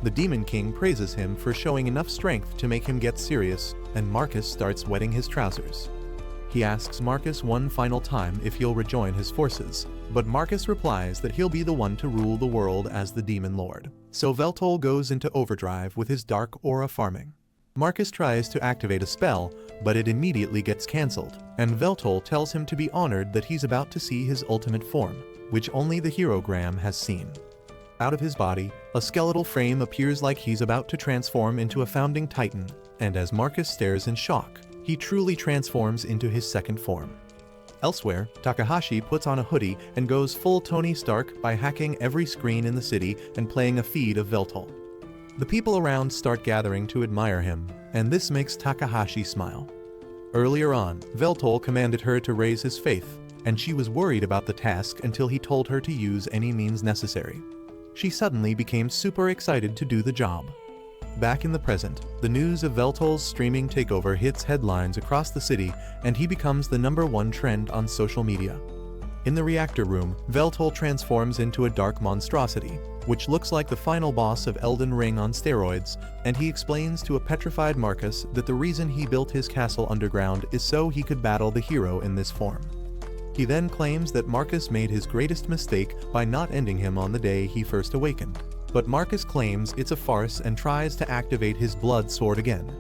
[SPEAKER 1] The Demon King praises him for showing enough strength to make him get serious, and Marcus starts wetting his trousers. He asks Marcus one final time if he'll rejoin his forces, but Marcus replies that he'll be the one to rule the world as the Demon Lord. So Veltole goes into overdrive with his dark aura farming. Marcus tries to activate a spell, but it immediately gets cancelled, and Veltole tells him to be honored that he's about to see his ultimate form, which only the Herogram has seen. Out of his body, a skeletal frame appears like he's about to transform into a founding titan, and as Marcus stares in shock, he truly transforms into his second form. Elsewhere, Takahashi puts on a hoodie and goes full Tony Stark by hacking every screen in the city and playing a feed of Veltole. The people around start gathering to admire him, and this makes Takahashi smile. Earlier on, Veltole commanded her to raise his faith, and she was worried about the task until he told her to use any means necessary. She suddenly became super excited to do the job. Back in the present, the news of Veltole's streaming takeover hits headlines across the city, and he becomes the #1 trend on social media. In the reactor room, Veltole transforms into a dark monstrosity, which looks like the final boss of Elden Ring on steroids, and he explains to a petrified Marcus that the reason he built his castle underground is so he could battle the hero in this form. He then claims that Marcus made his greatest mistake by not ending him on the day he first awakened, but Marcus claims it's a farce and tries to activate his blood sword again.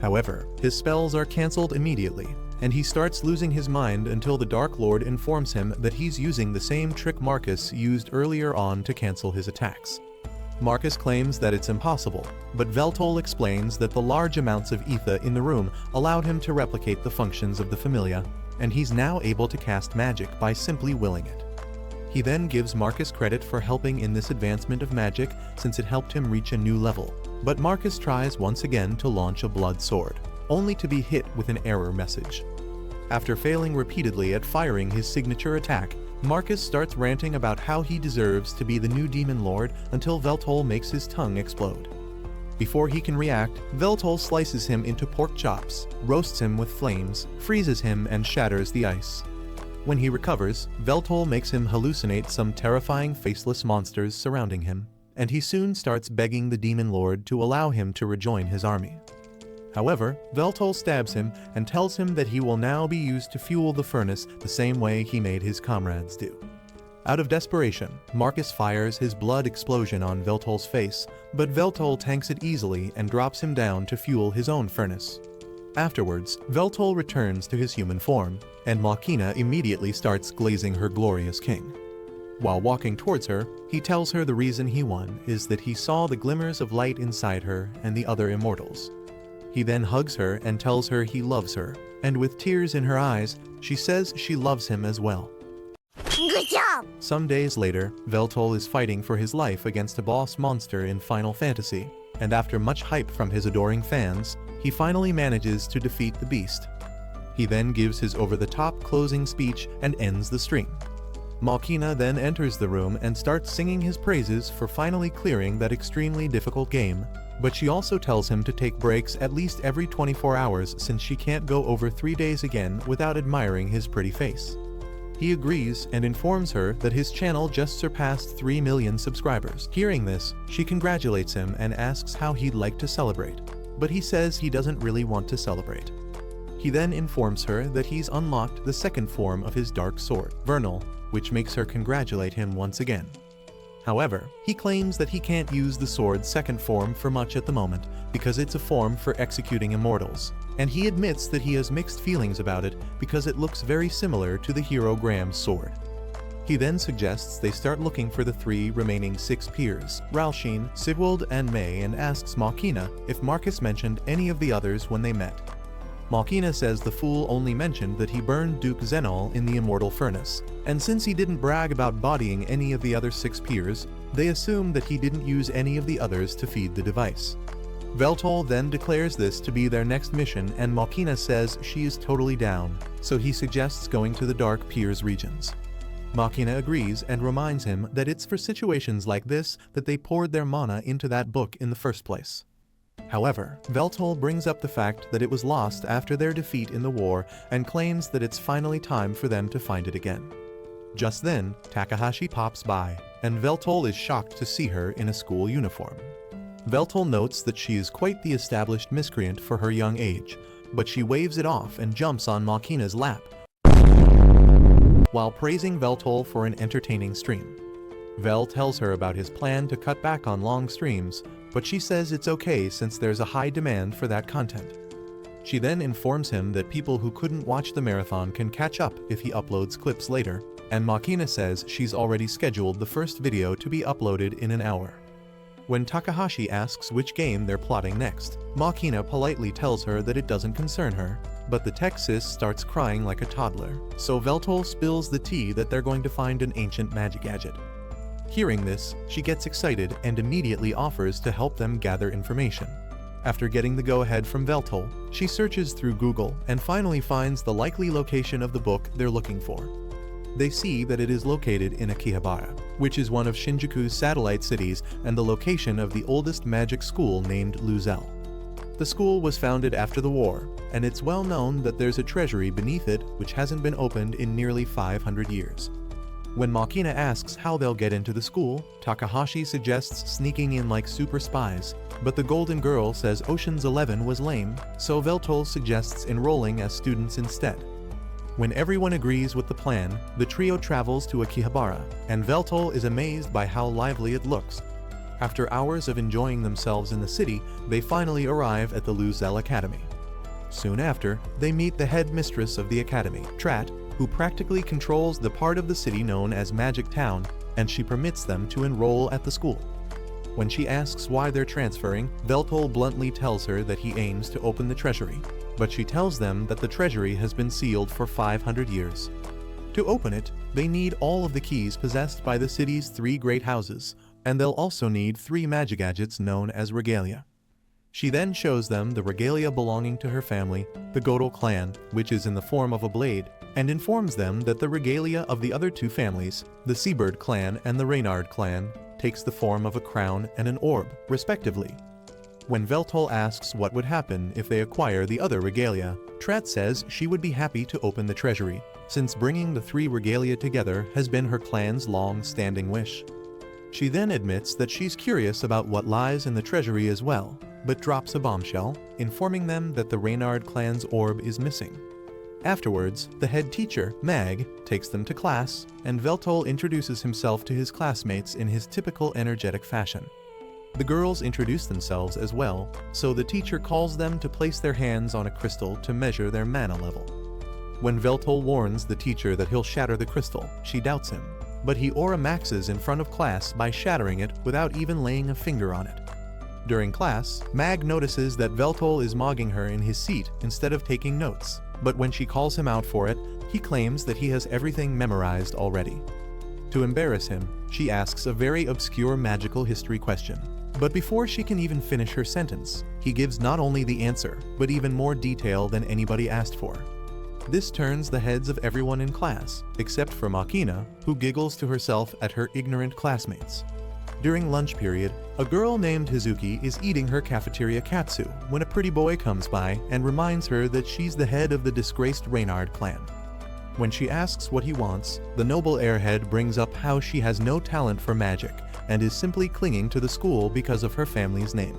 [SPEAKER 1] However, his spells are cancelled immediately, and he starts losing his mind until the Dark Lord informs him that he's using the same trick Marcus used earlier on to cancel his attacks. Marcus claims that it's impossible, but Veltole explains that the large amounts of ether in the room allowed him to replicate the functions of the Familia, and he's now able to cast magic by simply willing it. He then gives Marcus credit for helping in this advancement of magic since it helped him reach a new level, but Marcus tries once again to launch a blood sword, only to be hit with an error message. After failing repeatedly at firing his signature attack, Marcus starts ranting about how he deserves to be the new demon lord until Veltole makes his tongue explode. Before he can react, Veltole slices him into pork chops, roasts him with flames, freezes him and shatters the ice. When he recovers, Veltole makes him hallucinate some terrifying faceless monsters surrounding him, and he soon starts begging the demon lord to allow him to rejoin his army. However, Veltole stabs him and tells him that he will now be used to fuel the furnace the same way he made his comrades do. Out of desperation, Marcus fires his blood explosion on Veltole's face, but Veltole tanks it easily and drops him down to fuel his own furnace. Afterwards, Veltole returns to his human form, and Machina immediately starts glazing her glorious king. While walking towards her, he tells her the reason he won is that he saw the glimmers of light inside her and the other immortals. He then hugs her and tells her he loves her, and with tears in her eyes, she says she loves him as well.
[SPEAKER 4] Good job!
[SPEAKER 1] Some days later, Veltole is fighting for his life against a boss monster in Final Fantasy, and after much hype from his adoring fans, he finally manages to defeat the beast. He then gives his over-the-top closing speech and ends the stream. Machina then enters the room and starts singing his praises for finally clearing that extremely difficult game, but she also tells him to take breaks at least every 24 hours since she can't go over 3 days again without admiring his pretty face. He agrees and informs her that his channel just surpassed 3 million subscribers. Hearing this, she congratulates him and asks how he'd like to celebrate, but he says he doesn't really want to celebrate. He then informs her that he's unlocked the second form of his dark sword, Vernal, which makes her congratulate him once again. However, he claims that he can't use the sword's second form for much at the moment because it's a form for executing immortals, and he admits that he has mixed feelings about it because it looks very similar to the hero Graham's sword. He then suggests they start looking for the 3 remaining 6 peers, Ralsheen, Sigwald, and May, and asks Machina if Marcus mentioned any of the others when they met. Machina says the fool only mentioned that he burned Duke Zenol in the immortal furnace, and since he didn't brag about bodying any of the other 6 peers, they assume that he didn't use any of the others to feed the device. Veltole then declares this to be their next mission, and Machina says she is totally down, so he suggests going to the Dark Peers regions. Machina agrees and reminds him that it's for situations like this that they poured their mana into that book in the first place. However, Veltole brings up the fact that it was lost after their defeat in the war and claims that it's finally time for them to find it again. Just then, Takahashi pops by, and Veltole is shocked to see her in a school uniform. Veltole notes that she is quite the established miscreant for her young age, but she waves it off and jumps on Machina's lap, while praising Veltole for an entertaining stream. Vel tells her about his plan to cut back on long streams, but she says it's okay since there's a high demand for that content. She then informs him that people who couldn't watch the marathon can catch up if he uploads clips later, and Machina says she's already scheduled the first video to be uploaded in an hour. When Takahashi asks which game they're plotting next, Machina politely tells her that it doesn't concern her, but the tech sis starts crying like a toddler, so Veltole spills the tea that they're going to find an ancient magic gadget. Hearing this, she gets excited and immediately offers to help them gather information. After getting the go-ahead from Veltole, she searches through Google and finally finds the likely location of the book they're looking for. They see that it is located in Akihabara, which is one of Shinjuku's satellite cities and the location of the oldest magic school named Luzel. The school was founded after the war, and it's well known that there's a treasury beneath it which hasn't been opened in nearly 500 years. When Machina asks how they'll get into the school, Takahashi suggests sneaking in like super spies, but the Golden Girl says Ocean's 11 was lame, so Veltole suggests enrolling as students instead. When everyone agrees with the plan, the trio travels to Akihabara, and Veltole is amazed by how lively it looks. After hours of enjoying themselves in the city, they finally arrive at the Luzel Academy. Soon after, they meet the head mistress of the academy, Trat, who practically controls the part of the city known as Magic Town, and she permits them to enroll at the school. When she asks why they're transferring, Veltole bluntly tells her that he aims to open the treasury, but she tells them that the treasury has been sealed for 500 years. To open it, they need all of the keys possessed by the city's 3 great houses, and they'll also need 3 magic gadgets known as regalia. She then shows them the regalia belonging to her family, the Godel clan, which is in the form of a blade, and informs them that the regalia of the other 2 families, the Seabird clan and the Reynard clan, takes the form of a crown and an orb, respectively. When Veltole asks what would happen if they acquire the other regalia, Trat says she would be happy to open the treasury, since bringing the 3 regalia together has been her clan's long-standing wish. She then admits that she's curious about what lies in the treasury as well, but drops a bombshell, informing them that the Reynard clan's orb is missing. Afterwards, the head teacher, Mag, takes them to class, and Veltole introduces himself to his classmates in his typical energetic fashion. The girls introduce themselves as well, so the teacher calls them to place their hands on a crystal to measure their mana level. When Veltole warns the teacher that he'll shatter the crystal, she doubts him, but he aura maxes in front of class by shattering it without even laying a finger on it. During class, Mag notices that Veltole is mogging her in his seat instead of taking notes, but when she calls him out for it, he claims that he has everything memorized already. To embarrass him, she asks a very obscure magical history question. But before she can even finish her sentence, he gives not only the answer, but even more detail than anybody asked for. This turns the heads of everyone in class, except for Makina, who giggles to herself at her ignorant classmates. During lunch period, a girl named Hazuki is eating her cafeteria katsu when a pretty boy comes by and reminds her that she's the head of the disgraced Reynard clan. When she asks what he wants, the noble airhead brings up how she has no talent for magic and is simply clinging to the school because of her family's name.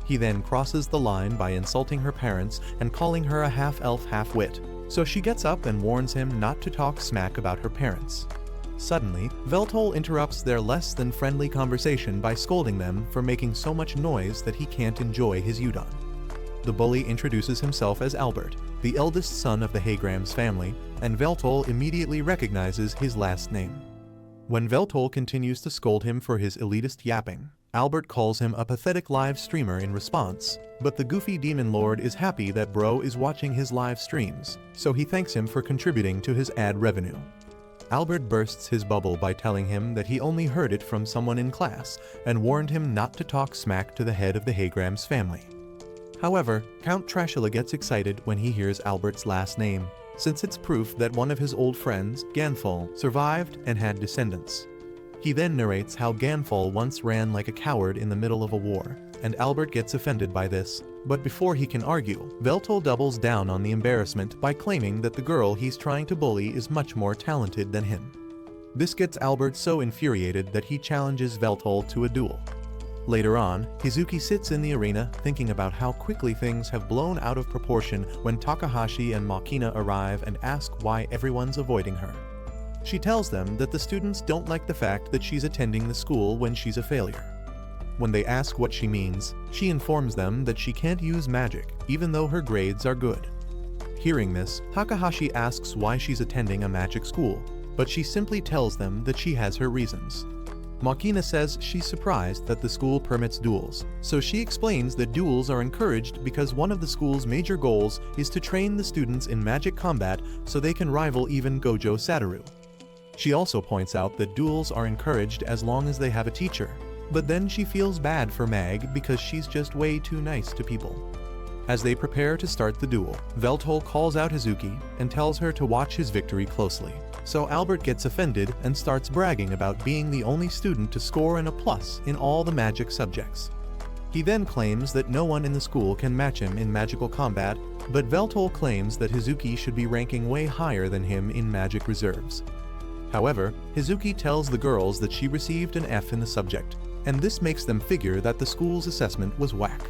[SPEAKER 1] He then crosses the line by insulting her parents and calling her a half-elf, half-wit, so she gets up and warns him not to talk smack about her parents. Suddenly, Veltole interrupts their less than friendly conversation by scolding them for making so much noise that he can't enjoy his udon. The bully introduces himself as Albert, the eldest son of the Haygrams family, and Veltole immediately recognizes his last name. When Veltole continues to scold him for his elitist yapping, Albert calls him a pathetic live streamer in response, but the goofy demon lord is happy that Bro is watching his live streams, so he thanks him for contributing to his ad revenue. Albert bursts his bubble by telling him that he only heard it from someone in class and warned him not to talk smack to the head of the Haygrams family. However, Count Trashula gets excited when he hears Albert's last name, since it's proof that one of his old friends, Ganfol, survived and had descendants. He then narrates how Ganfol once ran like a coward in the middle of a war, and Albert gets offended by this, but before he can argue, Veltole doubles down on the embarrassment by claiming that the girl he's trying to bully is much more talented than him. This gets Albert so infuriated that he challenges Veltole to a duel. Later on, Hizuki sits in the arena thinking about how quickly things have blown out of proportion when Takahashi and Makina arrive and ask why everyone's avoiding her. She tells them that the students don't like the fact that she's attending the school when she's a failure. When they ask what she means, she informs them that she can't use magic, even though her grades are good. Hearing this, Takahashi asks why she's attending a magic school, but she simply tells them that she has her reasons. Makina says she's surprised that the school permits duels, so she explains that duels are encouraged because one of the school's major goals is to train the students in magic combat so they can rival even Gojo Satoru. She also points out that duels are encouraged as long as they have a teacher, but then she feels bad for Mag because she's just way too nice to people. As they prepare to start the duel, Veltole calls out Hazuki and tells her to watch his victory closely, so Albert gets offended and starts bragging about being the only student to score an A+ in all the magic subjects. He then claims that no one in the school can match him in magical combat, but Veltole claims that Hazuki should be ranking way higher than him in magic reserves. However, Hazuki tells the girls that she received an F in the subject, and this makes them figure that the school's assessment was whack.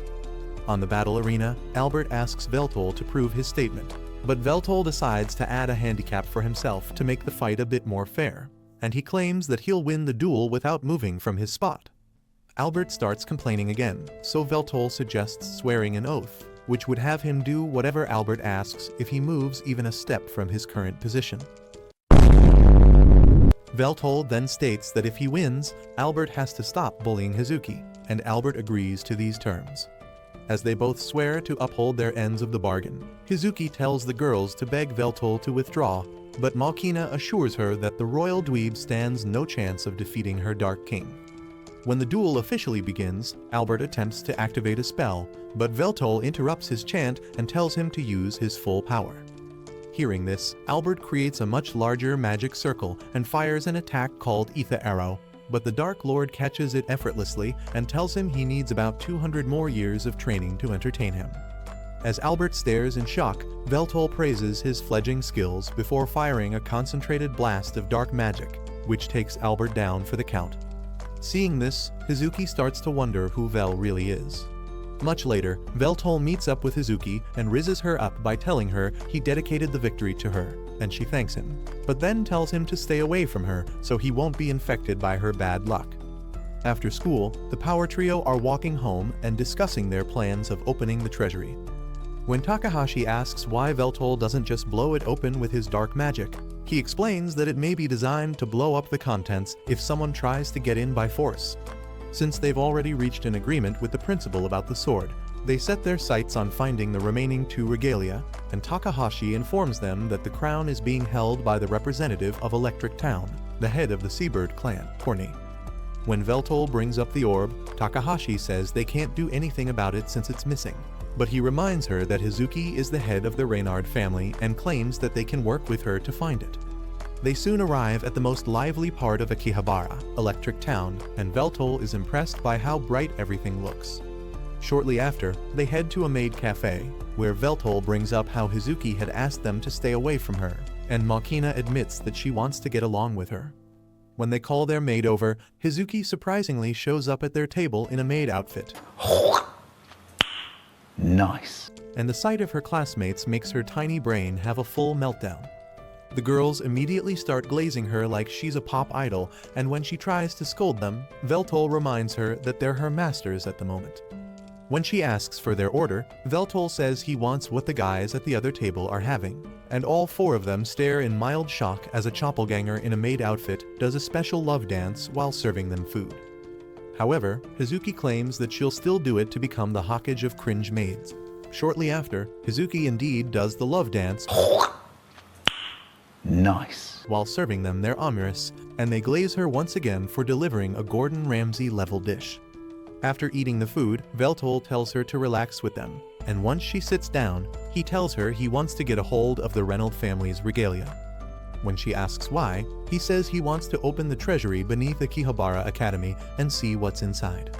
[SPEAKER 1] On the battle arena, Albert asks Veltole to prove his statement, but Veltole decides to add a handicap for himself to make the fight a bit more fair, and he claims that he'll win the duel without moving from his spot. Albert starts complaining again, so Veltole suggests swearing an oath, which would have him do whatever Albert asks if he moves even a step from his current position. Veltole then states that if he wins, Albert has to stop bullying Hazuki, and Albert agrees to these terms. As they both swear to uphold their ends of the bargain, Hazuki tells the girls to beg Veltole to withdraw, but Machina assures her that the royal dweeb stands no chance of defeating her Dark King. When the duel officially begins, Albert attempts to activate a spell, but Veltole interrupts his chant and tells him to use his full power. Hearing this, Albert creates a much larger magic circle and fires an attack called Ether Arrow, but the Dark Lord catches it effortlessly and tells him he needs about 200 more years of training to entertain him. As Albert stares in shock, Veltole praises his fledgling skills before firing a concentrated blast of dark magic, which takes Albert down for the count. Seeing this, Hazuki starts to wonder who Vel really is. Much later, Veltole meets up with Hazuki and rizzes her up by telling her he dedicated the victory to her, and she thanks him, but then tells him to stay away from her so he won't be infected by her bad luck. After school, the power trio are walking home and discussing their plans of opening the treasury. When Takahashi asks why Veltole doesn't just blow it open with his dark magic, he explains that it may be designed to blow up the contents if someone tries to get in by force. Since they've already reached an agreement with the principal about the sword, they set their sights on finding the remaining 2 regalia, and Takahashi informs them that the crown is being held by the representative of Electric Town, the head of the Seabird clan, Corny. When Veltole brings up the orb, Takahashi says they can't do anything about it since it's missing, but he reminds her that Hazuki is the head of the Reynard family and claims that they can work with her to find it. They soon arrive at the most lively part of Akihabara, Electric Town, and Veltole is impressed by how bright everything looks. Shortly after, they head to a maid cafe, where Veltole brings up how Hazuki had asked them to stay away from her, and Machina admits that she wants to get along with her. When they call their maid over, Hazuki surprisingly shows up at their table in a maid outfit.
[SPEAKER 5] Nice.
[SPEAKER 1] And the sight of her classmates makes her tiny brain have a full meltdown. The girls immediately start glazing her like she's a pop idol, and when she tries to scold them, Veltole reminds her that they're her masters at the moment. When she asks for their order, Veltole says he wants what the guys at the other table are having, and all 4 of them stare in mild shock as a choppelganger in a maid outfit does a special love dance while serving them food. However, Hazuki claims that she'll still do it to become the Hokage of cringe maids. Shortly after, Hazuki indeed does the love dance
[SPEAKER 5] Nice.
[SPEAKER 1] while serving them their omeris, and they glaze her once again for delivering a Gordon Ramsay level dish. After eating the food, Veltole tells her to relax with them, and once she sits down, he tells her he wants to get a hold of the Reynolds family's regalia. When she asks why, he says he wants to open the treasury beneath Akihabara Academy and see what's inside.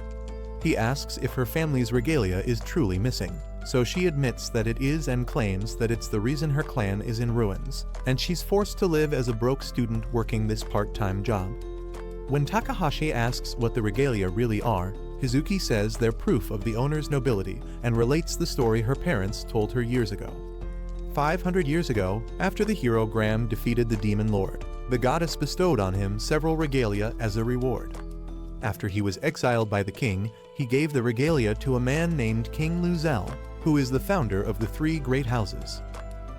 [SPEAKER 1] He asks if her family's regalia is truly missing, so she admits that it is and claims that it's the reason her clan is in ruins, and she's forced to live as a broke student working this part-time job. When Takahashi asks what the regalia really are, Hazuki says they're proof of the owner's nobility and relates the story her parents told her years ago. 500 years ago, after the hero Graham defeated the Demon Lord, the goddess bestowed on him several regalia as a reward. After he was exiled by the king, he gave the regalia to a man named King Luzel, who is the founder of the 3 great houses.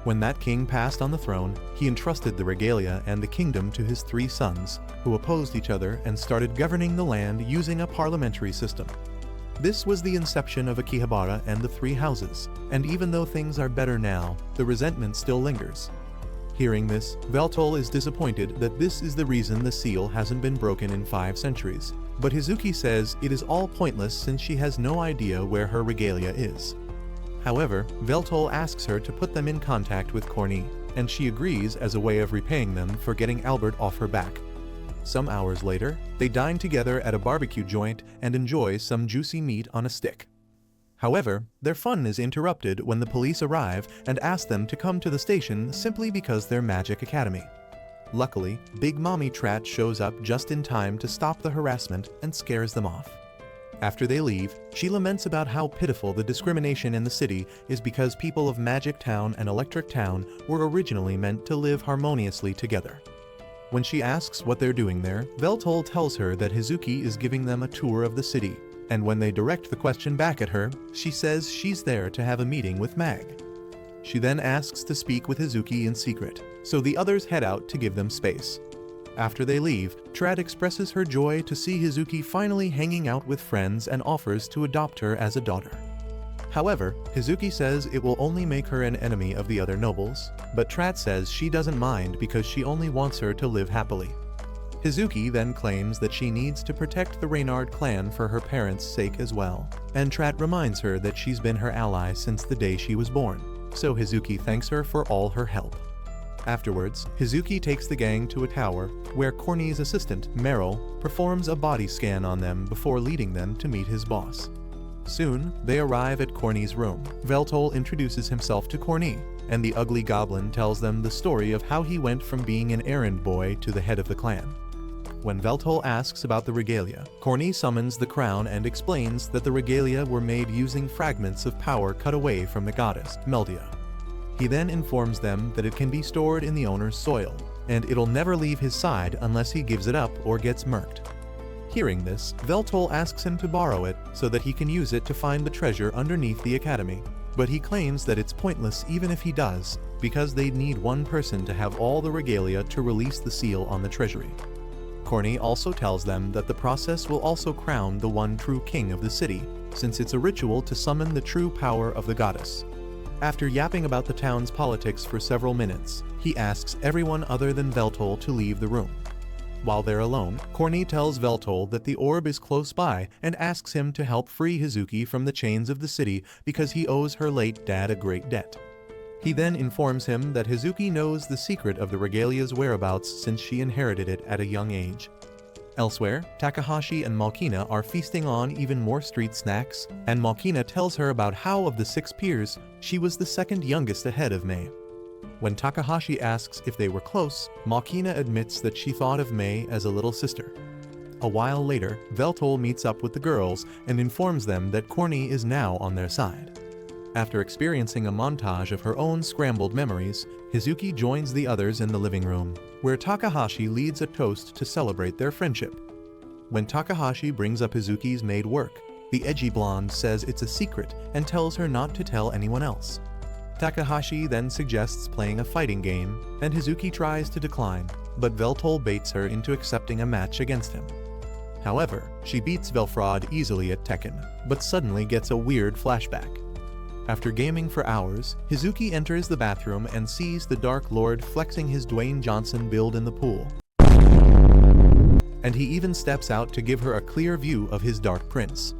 [SPEAKER 1] When that king passed on the throne, he entrusted the regalia and the kingdom to his 3 sons, who opposed each other and started governing the land using a parliamentary system. This was the inception of Akihabara and the 3 houses, and even though things are better now, the resentment still lingers. Hearing this, Veltole is disappointed that this is the reason the seal hasn't been broken in 5 centuries, but Hazuki says it is all pointless since she has no idea where her regalia is. However, Veltole asks her to put them in contact with Corny, and she agrees as a way of repaying them for getting Albert off her back. Some hours later, they dine together at a barbecue joint and enjoy some juicy meat on a stick. However, their fun is interrupted when the police arrive and ask them to come to the station simply because they're Magic Academy. Luckily, Big Mommy Trat shows up just in time to stop the harassment and scares them off. After they leave, she laments about how pitiful the discrimination in the city is because people of Magic Town and Electric Town were originally meant to live harmoniously together. When she asks what they're doing there, Veltole tells her that Hazuki is giving them a tour of the city, and when they direct the question back at her, she says she's there to have a meeting with Mag. She then asks to speak with Hazuki in secret, so the others head out to give them space. After they leave, Trat expresses her joy to see Hazuki finally hanging out with friends and offers to adopt her as a daughter. However, Hazuki says it will only make her an enemy of the other nobles, but Trat says she doesn't mind because she only wants her to live happily. Hazuki then claims that she needs to protect the Reynard clan for her parents' sake as well, and Trat reminds her that she's been her ally since the day she was born, so Hazuki thanks her for all her help. Afterwards, Hazuki takes the gang to a tower, where Corny's assistant, Meryl, performs a body scan on them before leading them to meet his boss. Soon, they arrive at Corny's room. Veltole introduces himself to Corny, and the ugly goblin tells them the story of how he went from being an errand boy to the head of the clan. When Veltole asks about the regalia, Corny summons the crown and explains that the regalia were made using fragments of power cut away from the goddess, Meldia. He then informs them that it can be stored in the owner's soil, and it'll never leave his side unless he gives it up or gets murked. Hearing this, Veltole asks him to borrow it so that he can use it to find the treasure underneath the academy, but he claims that it's pointless even if he does, because they'd need one person to have all the regalia to release the seal on the treasury. Corny also tells them that the process will also crown the one true king of the city, since it's a ritual to summon the true power of the goddess. After yapping about the town's politics for several minutes, he asks everyone other than Veltole to leave the room. While they're alone, Corny tells Veltole that the orb is close by and asks him to help free Hazuki from the chains of the city because he owes her late dad a great debt. He then informs him that Hazuki knows the secret of the regalia's whereabouts since she inherited it at a young age. Elsewhere, Takahashi and Malkina are feasting on even more street snacks, and Malkina tells her about how of the 6 peers, she was the second youngest ahead of Mei. When Takahashi asks if they were close, Malkina admits that she thought of Mei as a little sister. A while later, Veltole meets up with the girls and informs them that Corny is now on their side. After experiencing a montage of her own scrambled memories, Hazuki joins the others in the living room, where Takahashi leads a toast to celebrate their friendship. When Takahashi brings up Hazuki's made work, the edgy blonde says it's a secret and tells her not to tell anyone else. Takahashi then suggests playing a fighting game, and Hazuki tries to decline, but Veltole baits her into accepting a match against him. However, she beats Velfrod easily at Tekken, but suddenly gets a weird flashback. After gaming for hours, Hazuki enters the bathroom and sees the Dark Lord flexing his Dwayne Johnson build in the pool. And he even steps out to give her a clear view of his Dark Prince.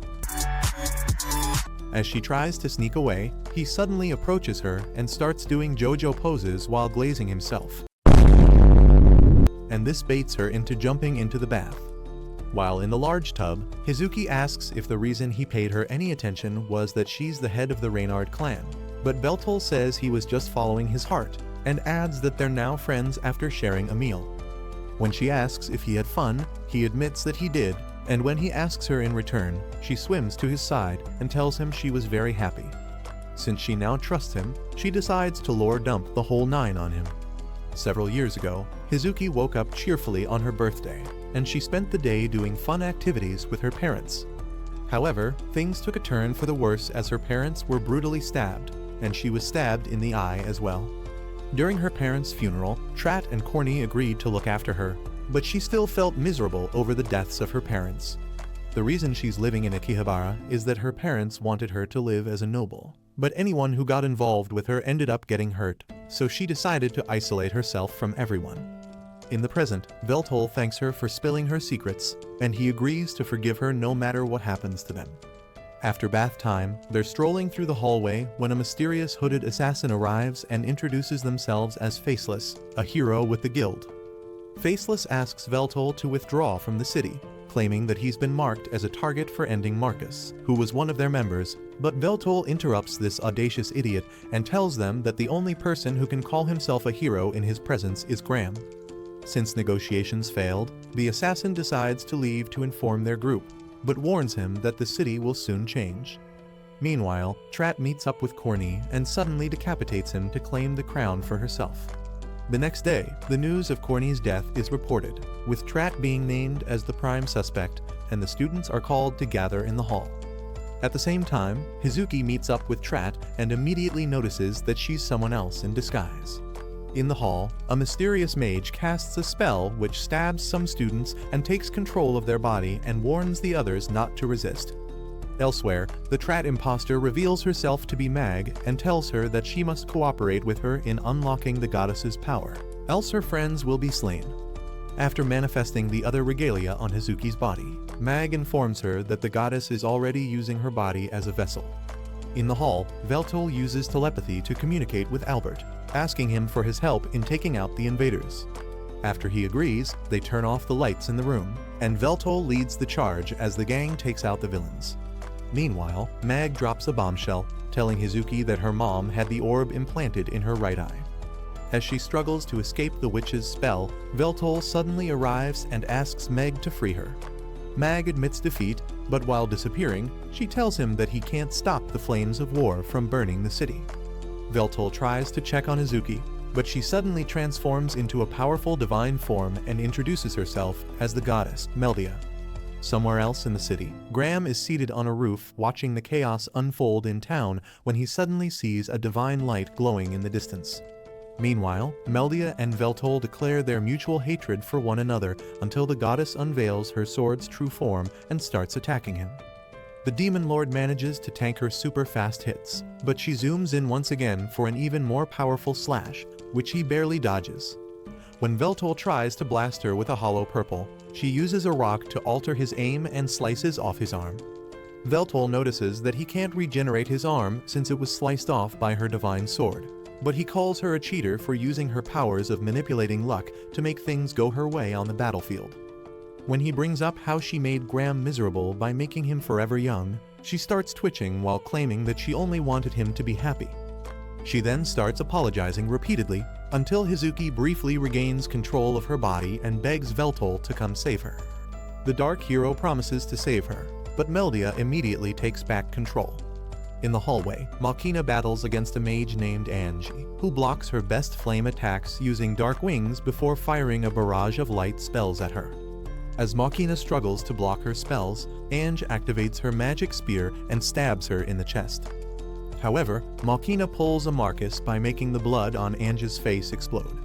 [SPEAKER 1] As she tries to sneak away, he suddenly approaches her and starts doing JoJo poses while glazing himself. And this baits her into jumping into the bath. While in the large tub, Hazuki asks if the reason he paid her any attention was that she's the head of the Reynard clan, but Veltole says he was just following his heart, and adds that they're now friends after sharing a meal. When she asks if he had fun, he admits that he did, and when he asks her in return, she swims to his side and tells him she was very happy. Since she now trusts him, she decides to lore dump the whole 9 on him. Several years ago, Hazuki woke up cheerfully on her birthday, and she spent the day doing fun activities with her parents. However, things took a turn for the worse as her parents were brutally stabbed, and she was stabbed in the eye as well. During her parents' funeral, Trat and Corny agreed to look after her, but she still felt miserable over the deaths of her parents. The reason she's living in Akihabara is that her parents wanted her to live as a noble, but anyone who got involved with her ended up getting hurt, so she decided to isolate herself from everyone. In the present, Veltole thanks her for spilling her secrets, and he agrees to forgive her no matter what happens to them. After bath time, they're strolling through the hallway when a mysterious hooded assassin arrives and introduces themselves as Faceless, a hero with the guild. Faceless asks Veltole to withdraw from the city, claiming that he's been marked as a target for ending Marcus, who was one of their members, but Veltole interrupts this audacious idiot and tells them that the only person who can call himself a hero in his presence is Graham. Since negotiations failed, the assassin decides to leave to inform their group, but warns him that the city will soon change. Meanwhile, Trat meets up with Corny and suddenly decapitates him to claim the crown for herself. The next day, the news of Corny's death is reported, with Trat being named as the prime suspect, and the students are called to gather in the hall. At the same time, Hazuki meets up with Trat and immediately notices that she's someone else in disguise. In the hall, a mysterious mage casts a spell which stabs some students and takes control of their body and warns the others not to resist. Elsewhere, the Trat imposter reveals herself to be Mag and tells her that she must cooperate with her in unlocking the goddess's power, else her friends will be slain. After manifesting the other regalia on Hazuki's body, Mag informs her that the goddess is already using her body as a vessel. In the hall, Veltole uses telepathy to communicate with Albert, asking him for his help in taking out the invaders. After he agrees, they turn off the lights in the room, and Veltole leads the charge as the gang takes out the villains. Meanwhile, Mag drops a bombshell, telling Hazuki that her mom had the orb implanted in her right eye. As she struggles to escape the witch's spell, Veltole suddenly arrives and asks Meg to free her. Mag admits defeat, but while disappearing, she tells him that he can't stop the flames of war from burning the city. Veltole tries to check on Hazuki, but she suddenly transforms into a powerful divine form and introduces herself as the goddess Meldia. Somewhere else in the city, Graham is seated on a roof watching the chaos unfold in town when he suddenly sees a divine light glowing in the distance. Meanwhile, Meldia and Veltole declare their mutual hatred for one another until the goddess unveils her sword's true form and starts attacking him. The Demon Lord manages to tank her super fast hits, but she zooms in once again for an even more powerful slash, which he barely dodges. When Veltole tries to blast her with a hollow purple, she uses a rock to alter his aim and slices off his arm. Veltole notices that he can't regenerate his arm since it was sliced off by her divine sword, but he calls her a cheater for using her powers of manipulating luck to make things go her way on the battlefield. When he brings up how she made Graham miserable by making him forever young, she starts twitching while claiming that she only wanted him to be happy. She then starts apologizing repeatedly until Hazuki briefly regains control of her body and begs Veltole to come save her. The Dark Hero promises to save her, but Meldia immediately takes back control. In the hallway, Machina battles against a mage named Angie, who blocks her best flame attacks using dark wings before firing a barrage of light spells at her. As Machina struggles to block her spells, Ange activates her magic spear and stabs her in the chest. However, Machina pulls a Marcus by making the blood on Ange's face explode.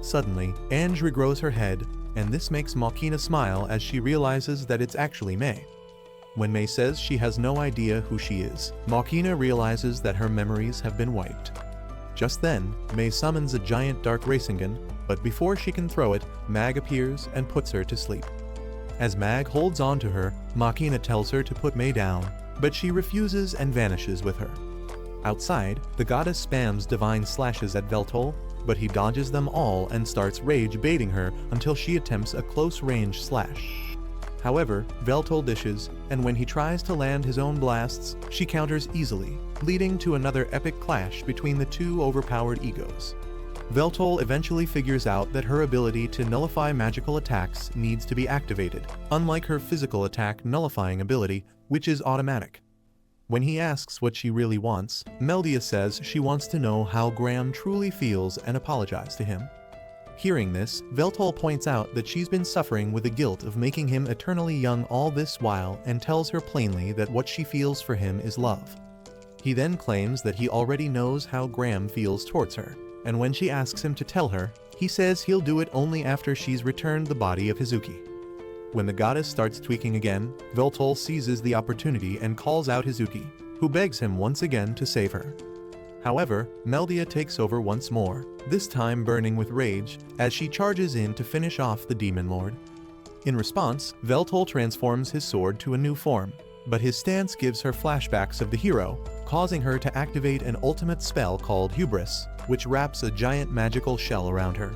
[SPEAKER 1] Suddenly, Ange regrows her head, and this makes Machina smile as she realizes that it's actually May. When May says she has no idea who she is, Machina realizes that her memories have been wiped. Just then, May summons a giant dark Rasengan, but before she can throw it, Mag appears and puts her to sleep. As Mag holds on to her, Machina tells her to put May down, but she refuses and vanishes with her. Outside, the goddess spams divine slashes at Veltole, but he dodges them all and starts rage baiting her until she attempts a close-range slash. However, Veltole dishes, and when he tries to land his own blasts, she counters easily, leading to another epic clash between the two overpowered egos. Veltole eventually figures out that her ability to nullify magical attacks needs to be activated, unlike her physical attack nullifying ability, which is automatic. When he asks what she really wants, Meldia says she wants to know how Graham truly feels and apologize to him. Hearing this, Veltole points out that she's been suffering with the guilt of making him eternally young all this while and tells her plainly that what she feels for him is love. He then claims that he already knows how Graham feels towards her, and when she asks him to tell her, he says he'll do it only after she's returned the body of Hazuki. When the goddess starts tweaking again, Veltole seizes the opportunity and calls out Hazuki, who begs him once again to save her. However, Meldia takes over once more, this time burning with rage, as she charges in to finish off the Demon Lord. In response, Veltole transforms his sword to a new form, but his stance gives her flashbacks of the hero, causing her to activate an ultimate spell called Hubris, which wraps a giant magical shell around her.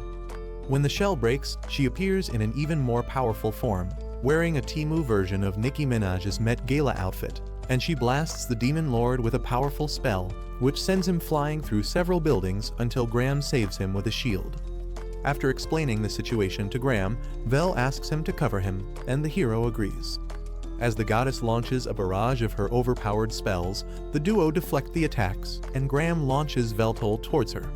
[SPEAKER 1] When the shell breaks, she appears in an even more powerful form, wearing a Temu version of Nicki Minaj's Met Gala outfit, and she blasts the Demon Lord with a powerful spell, which sends him flying through several buildings until Graham saves him with a shield. After explaining the situation to Graham, Vel asks him to cover him, and the hero agrees. As the goddess launches a barrage of her overpowered spells, the duo deflect the attacks, and Graham launches Veltole towards her.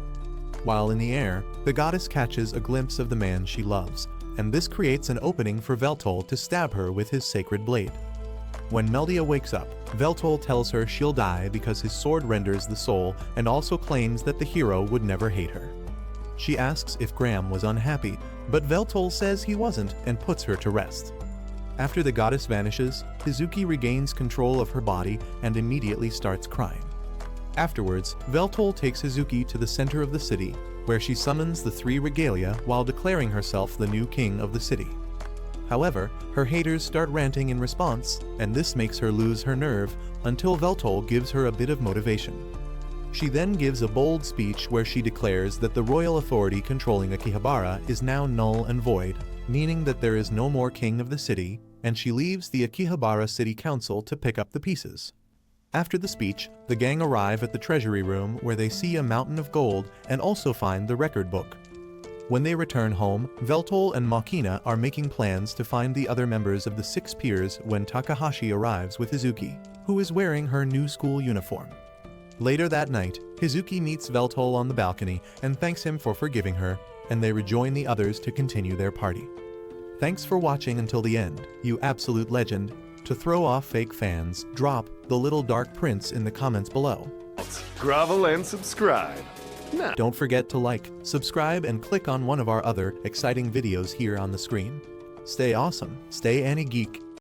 [SPEAKER 1] While in the air, the goddess catches a glimpse of the man she loves, and this creates an opening for Veltole to stab her with his sacred blade. When Meldia wakes up, Veltole tells her she'll die because his sword renders the soul and also claims that the hero would never hate her. She asks if Graham was unhappy, but Veltole says he wasn't and puts her to rest. After the goddess vanishes, Hazuki regains control of her body and immediately starts crying. Afterwards, Veltole takes Hazuki to the center of the city, where she summons the three regalia while declaring herself the new king of the city. However, her haters start ranting in response, and this makes her lose her nerve until Veltole gives her a bit of motivation. She then gives a bold speech where she declares that the royal authority controlling Akihabara is now null and void, meaning that there is no more king of the city, and she leaves the Akihabara City Council to pick up the pieces. After the speech, the gang arrive at the treasury room where they see a mountain of gold and also find the record book. When they return home, Veltole and Machina are making plans to find the other members of the Six Peers when Takahashi arrives with Hazuki, who is wearing her new school uniform. Later that night, Hazuki meets Veltole on the balcony and thanks him for forgiving her, and they rejoin the others to continue their party. Thanks for watching until the end, you absolute legend. To throw off fake fans, drop the little dark prince in the comments below.
[SPEAKER 5] Grovel and subscribe. Nah.
[SPEAKER 1] Don't forget to like, subscribe, and click on one of our other exciting videos here on the screen. Stay awesome, stay AniGeek.